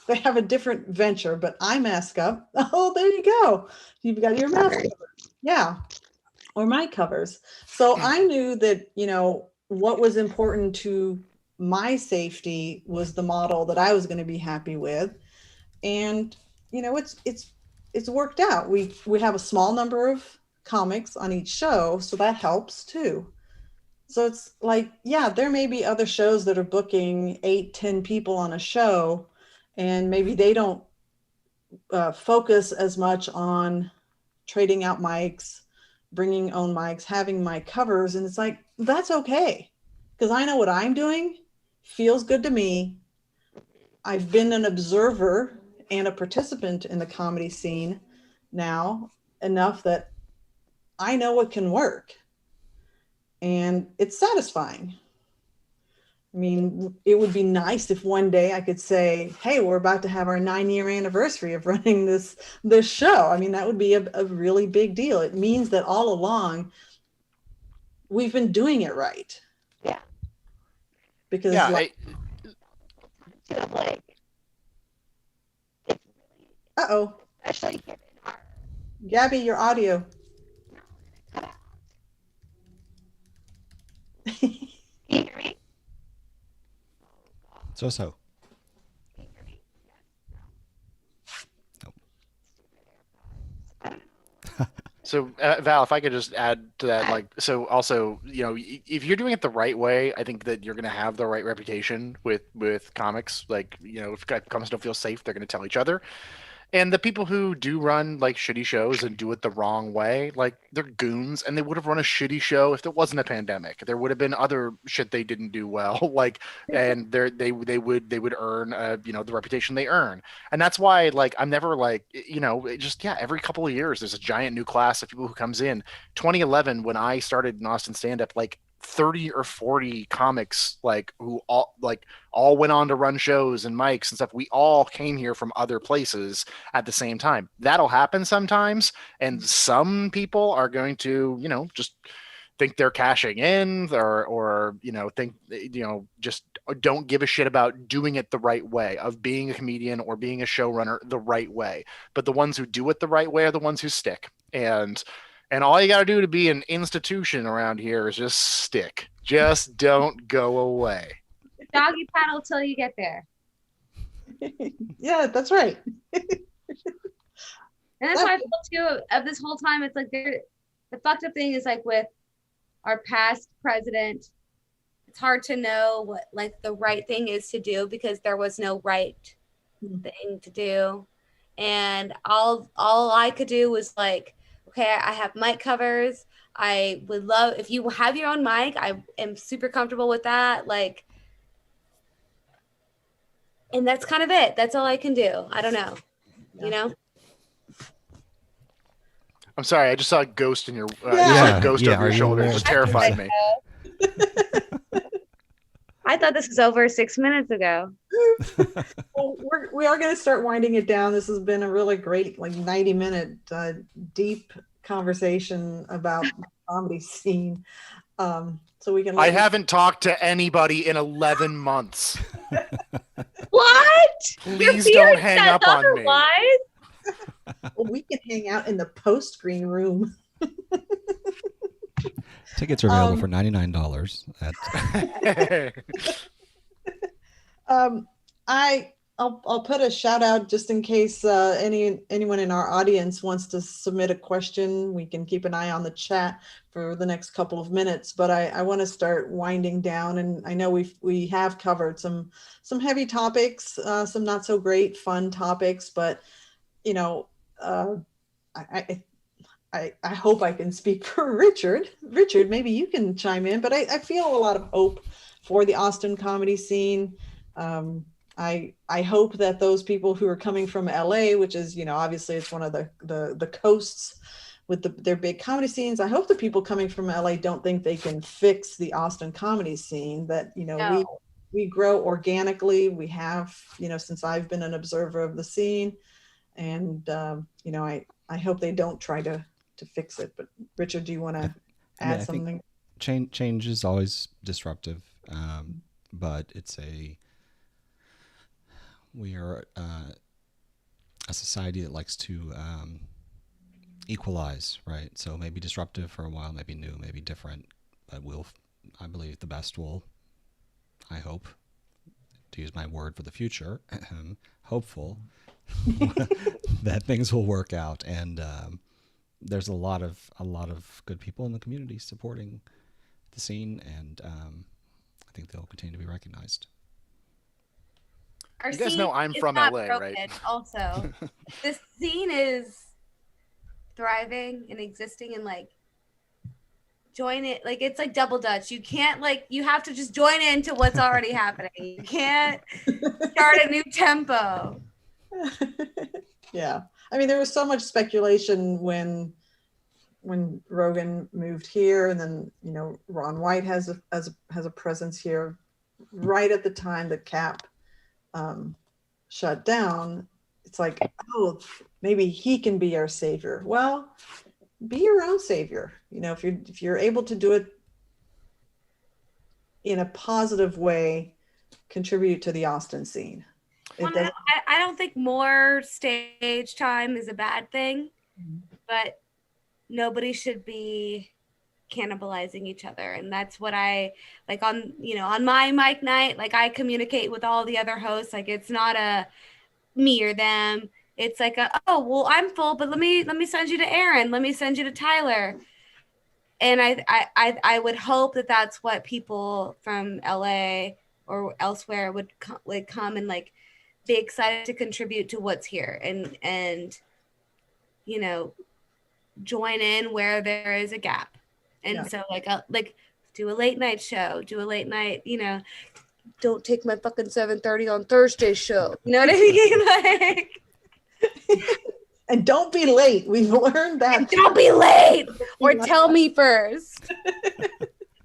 have a different venture, but I mask up. Oh, there you go. You've got your mask cover. Yeah. Or my covers. So I knew that, what was important to my safety was the model that I was going to be happy with. And, it's worked out. We have a small number of comics on each show, so that helps too. So it's like, yeah, there may be other shows that are booking 8-10 people on a show, and maybe they don't focus as much on trading out mics, bringing own mics, having mic covers. And it's like, that's okay. Because I know what I'm doing feels good to me. I've been an observer and a participant in the comedy scene now enough that I know what can work. And it's satisfying. I mean, it would be nice if one day I could say, hey, we're about to have our 9-year anniversary of running this show. I mean, that would be a really big deal. It means that all along we've been doing it right. Yeah. Because uh-oh. Gabby, your audio. Can you hear me? So. So Val, if I could just add to that, like, so also, if you're doing it the right way, I think that you're going to have the right reputation with comics. Like, if comics don't feel safe, they're going to tell each other. And the people who do run like shitty shows and do it the wrong way, like, they're goons, and they would have run a shitty show if there wasn't a pandemic. There would have been other shit they didn't do well, like, and they would earn the reputation they earn. And that's why, like, I'm never like, every couple of years there's a giant new class of people who comes in. 2011, when I started in Austin stand-up, like 30 or 40 comics, like, who all went on to run shows and mics and stuff. We all came here from other places at the same time. That'll happen sometimes, and some people are going to just think they're cashing in, or think just don't give a shit about doing it the right way, of being a comedian or being a showrunner the right way. But the ones who do it the right way are the ones who stick. And all you got to do to be an institution around here is just stick. Just don't go away. Doggy paddle till you get there. Yeah, that's right. And that's why I feel too of this whole time. It's like the fucked up thing is, like, with our past president, it's hard to know what, like, the right thing is to do, because there was no right thing to do. And all I could do was, like, okay, I have mic covers. I would love if you have your own mic. I am super comfortable with that. Like, and that's kind of it. That's all I can do. I don't know, I'm sorry, I just saw a ghost in your ghost over your shoulder. It just terrified me. I thought this was over 6 minutes ago. Well, we are going to start winding it down. This has been a really great, like, 90-minute deep conversation about the comedy scene. So we can. I haven't talked to anybody in 11 months. What? Please don't hang up on me. Well, we can hang out in the post green room. Tickets are available for $99. I'll put a shout out just in case anyone in our audience wants to submit a question. We can keep an eye on the chat for the next couple of minutes, but I want to start winding down. And I know we have covered some heavy topics, some not so great fun topics, but I hope I can speak for Richard. Richard, maybe you can chime in, but I feel a lot of hope for the Austin comedy scene. I hope that those people who are coming from LA, which is, obviously it's one of the coasts with their big comedy scenes. I hope the people coming from LA don't think they can fix the Austin comedy scene, that, No. we grow organically. We have, since I've been an observer of the scene, and, I hope they don't try to fix it. But Richard, do you want to add something? Change is always disruptive, but we are a society that likes to equalize, right? So maybe disruptive for a while, maybe new, maybe different, but I believe the best will I hope, to use my word for the future, hopeful that things will work out. And there's a lot of good people in the community supporting the scene, and I think they'll continue to be recognized. Our You guys scene know I'm is from not LA, broken, right? Also, this scene is thriving and existing, and like join it. Like it's like double dutch. You can't like you have to just join into what's already happening. You can't start a new tempo. Yeah, I mean, there was so much speculation when Rogan moved here, and then Ron White has a presence here right at the time that Cap shut down. It's like, oh, maybe he can be our savior. Well, be your own savior. If you're able to do it in a positive way, contribute to the Austin scene. I don't think more stage time is a bad thing, but nobody should be cannibalizing each other. And that's what I like on my mic night. Like I communicate with all the other hosts. Like it's not a me or them. It's like oh well, I'm full, but let me send you to Aaron. Let me send you to Tyler. And I would hope that that's what people from LA or elsewhere would come and like be excited to contribute to what's here and join in where there is a gap. And so like do a late night show, do a late night, don't take my fucking 7:30 on Thursday show. You know what I mean? Like and don't be late. We've learned that. And don't be late or tell me first.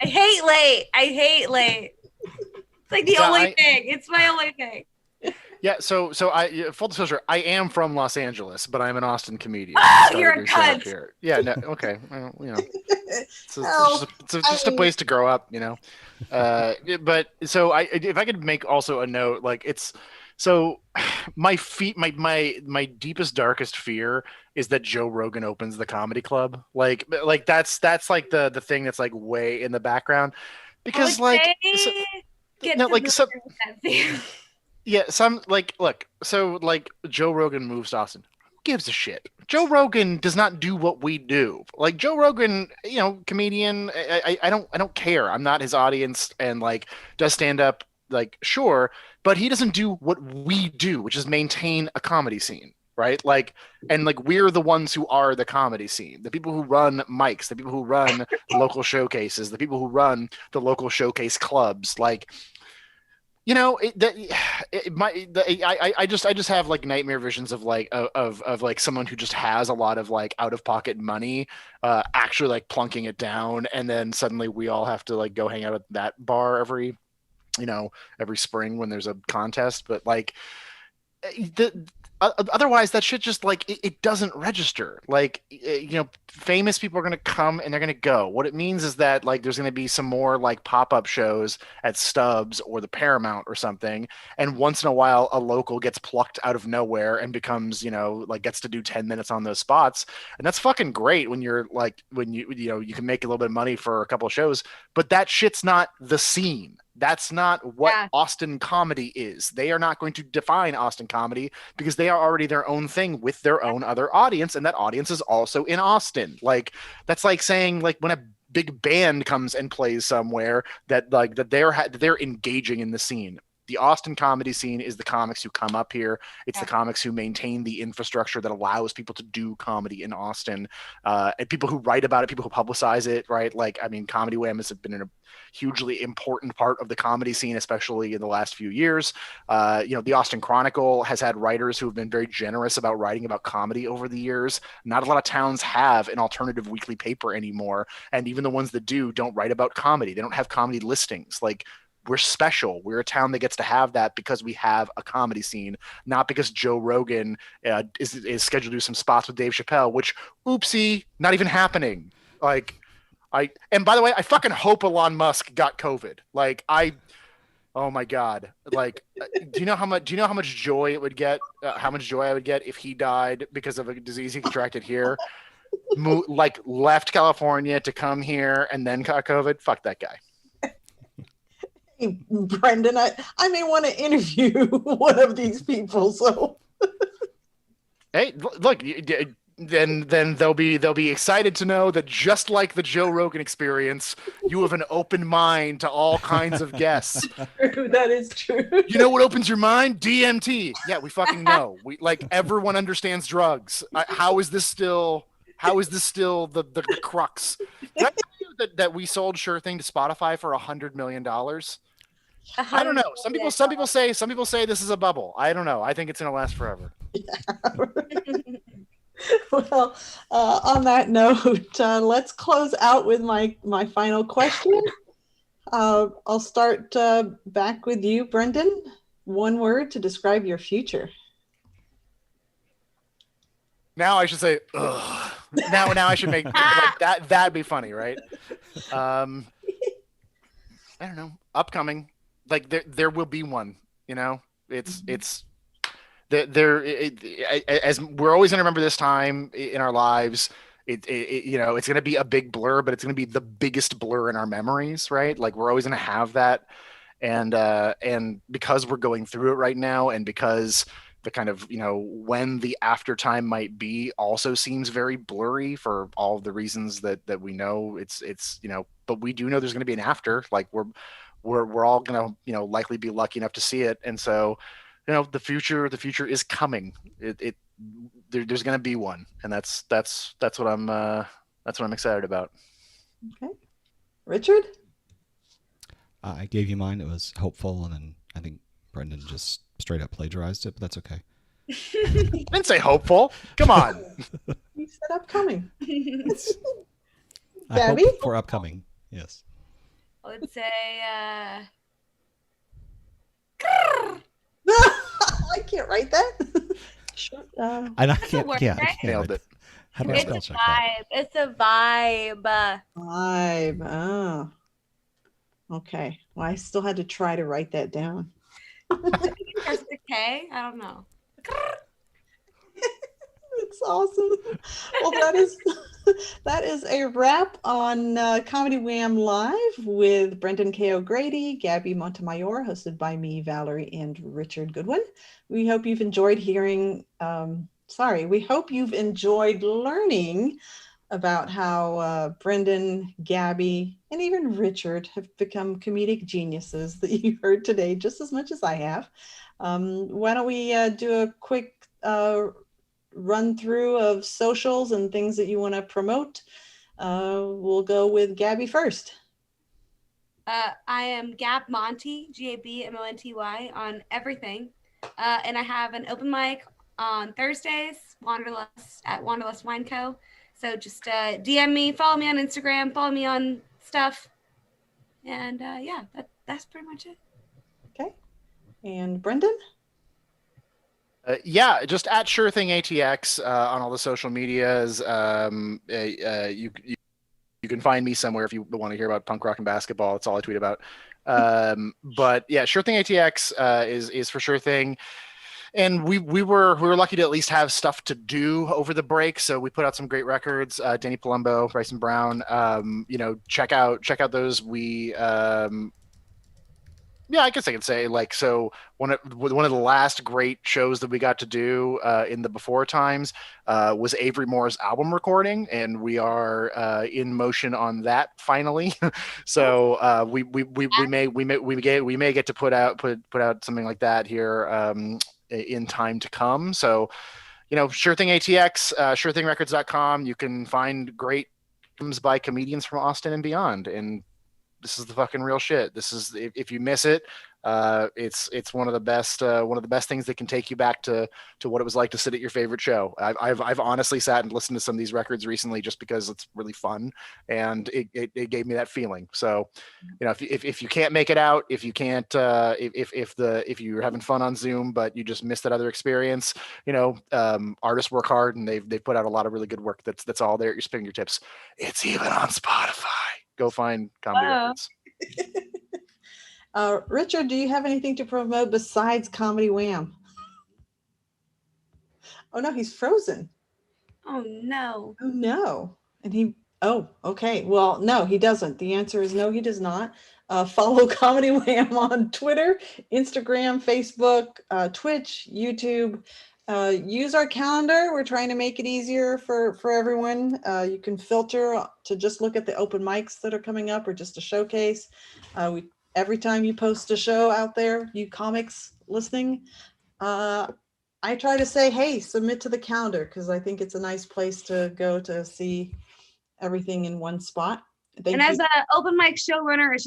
I hate late. It's like the only thing. It's my only thing. Yeah, so I full disclosure, I am from Los Angeles, but I'm an Austin comedian. Oh, you're a cunt. Here. Yeah, no, okay, well, it's just a place to grow up, But so if I could make also a note, like it's so my deepest darkest fear is that Joe Rogan opens the comedy club, like that's like the thing that's like way in the background, because yeah, some look, so Joe Rogan moves to Austin. Who gives a shit? Joe Rogan does not do what we do. Like Joe Rogan, comedian. I don't care. I'm not his audience, and does stand up, sure, but he doesn't do what we do, which is maintain a comedy scene, right? We're the ones who are the comedy scene. The people who run mics, the people who run local showcases, the people who run the local showcase clubs, I just have nightmare visions of someone who just has a lot of out of pocket money, actually plunking it down, and then suddenly we all have to go hang out at that bar every spring when there's a contest. But otherwise that shit just it doesn't register. Famous people are going to come and they're going to go. What it means is that there's going to be some more pop-up shows at Stubbs or the Paramount or something, and once in a while a local gets plucked out of nowhere and becomes gets to do 10 minutes on those spots, and that's fucking great when you're when you can make a little bit of money for a couple of shows, but that shit's not the scene. That's not what Austin comedy is. They are not going to define Austin comedy because they are already their own thing with their own other audience, and that audience is also in Austin. That's like saying when a big band comes and plays somewhere that they're engaging in the scene. The Austin comedy scene is the comics who come up here. It's the comics who maintain the infrastructure that allows people to do comedy in Austin, and people who write about it, people who publicize it, right? Comedy Wham has been a hugely important part of the comedy scene, especially in the last few years. The Austin Chronicle has had writers who have been very generous about writing about comedy over the years. Not a lot of towns have an alternative weekly paper anymore, and even the ones that do don't write about comedy. They don't have comedy listings. We're special. We're a town that gets to have that because we have a comedy scene, not because Joe Rogan is scheduled to do some spots with Dave Chappelle, which, oopsie, not even happening. And by the way, I fucking hope Elon Musk got COVID. Oh my God. Do you know how much joy it would get? How much joy I would get if he died because of a disease he contracted here? Left California to come here and then got COVID. Fuck that guy. Hey, Brendan, I may want to interview one of these people. So, Hey, look, then they'll be excited to know that just like the Joe Rogan Experience, you have an open mind to all kinds of guests. true, that is true. You know what opens your mind? DMT. Yeah, we fucking know. We like everyone understands drugs. How is this still? How is this still the crux? Did I tell you that we sold Sure Thing to Spotify for $100 million? I don't know. Some people say this is a bubble. I don't know. I think it's gonna last forever. Well, on that note, let's close out with my final question. I'll start back with you, Brendan. One word to describe your future. Now I should say, ugh. Now I should make like that. That'd be funny, right? I don't know. Upcoming, like there will be one. You know, it's as we're always going to remember this time in our lives. You know, it's going to be a big blur, but it's going to be the biggest blur in our memories, right? Like we're always going to have that, and because we're going through it right now, and because the kind of, you know, when the after time might be also seems very blurry for all of the reasons that we know. It's you know, but we do know there's going to be an after. Like we're all going to, you know, likely be lucky enough to see it, and so, you know, the future is coming. There's going to be one, and that's what I'm excited about. Okay, Richard. I gave you mine. It was hopeful, and then I think Brendan just straight up plagiarized it, but that's okay. I didn't say hopeful. Come on. You said upcoming. I Gabi? hope for upcoming. Yes. I would say I can't write that. Sure, I can't. word, Yeah, right? I can't. Nailed it. How do I it's spell a check that? vibe. It's a vibe. Vibe. Oh. Okay. Well, I still had to try to write that down. First a K. I don't know. It's awesome. Well, that is a wrap on Comedy Wham Live with Brendan K. O'Grady, Gabi Montemayor, hosted by me, Valerie, and Richard Goodwin. We hope you've enjoyed we hope you've enjoyed learning about how Brendan, Gabi, and even Richard have become comedic geniuses that you heard today just as much as I have. Why don't we do a quick run through of socials and things that you want to promote? We'll go with Gabi first. I am Gab Monty, GABMONTY on everything. And I have an open mic on Thursdays, at Wanderlust Wine Co. So just DM me, follow me on Instagram, follow me on stuff. And yeah, that's pretty much it. Okay. And Brendan? Yeah, just at Sure Thing ATX on all the social medias. You can find me somewhere if you want to hear about punk rock and basketball. That's all I tweet about. But yeah, Sure Thing ATX is for Sure Thing. And we were lucky to at least have stuff to do over the break, so we put out some great records. Danny Palumbo, Bryson Brown. You know, check out those. Yeah, I guess I could say, like, so one of the last great shows that we got to do in the before times was Avery Moore's album recording, and we are in motion on that finally. So we may get to put out something like that here in time to come. So, you know, Sure Thing ATX, SureThingRecords.com. You can find great albums by comedians from Austin and beyond, and this is the fucking real shit. This is, if you miss it, it's one of the best things that can take you back to what it was like to sit at your favorite show. I've honestly sat and listened to some of these records recently just because it's really fun, and it gave me that feeling. So, you know, if you can't make it out, if you can't, if you're having fun on Zoom but you just missed that other experience, you know, artists work hard and they've put out a lot of really good work that's all there at your fingertips. It's even on Spotify. Go find Comedy Records. Richard, do you have anything to promote besides Comedy Wham? Oh no, he's frozen. Oh no. Oh no. And he Oh, okay. Well, no, he doesn't. The answer is no, he does not. Follow Comedy Wham on Twitter, Instagram, Facebook, Twitch, YouTube. Use our calendar. We're trying to make it easier for everyone. You can filter to just look at the open mics that are coming up or just a showcase. Every time you post a show out there, you comics listening, I try to say, hey, submit to the calendar, because I think it's a nice place to go to see everything in one spot. And as an open mic showrunner, it's just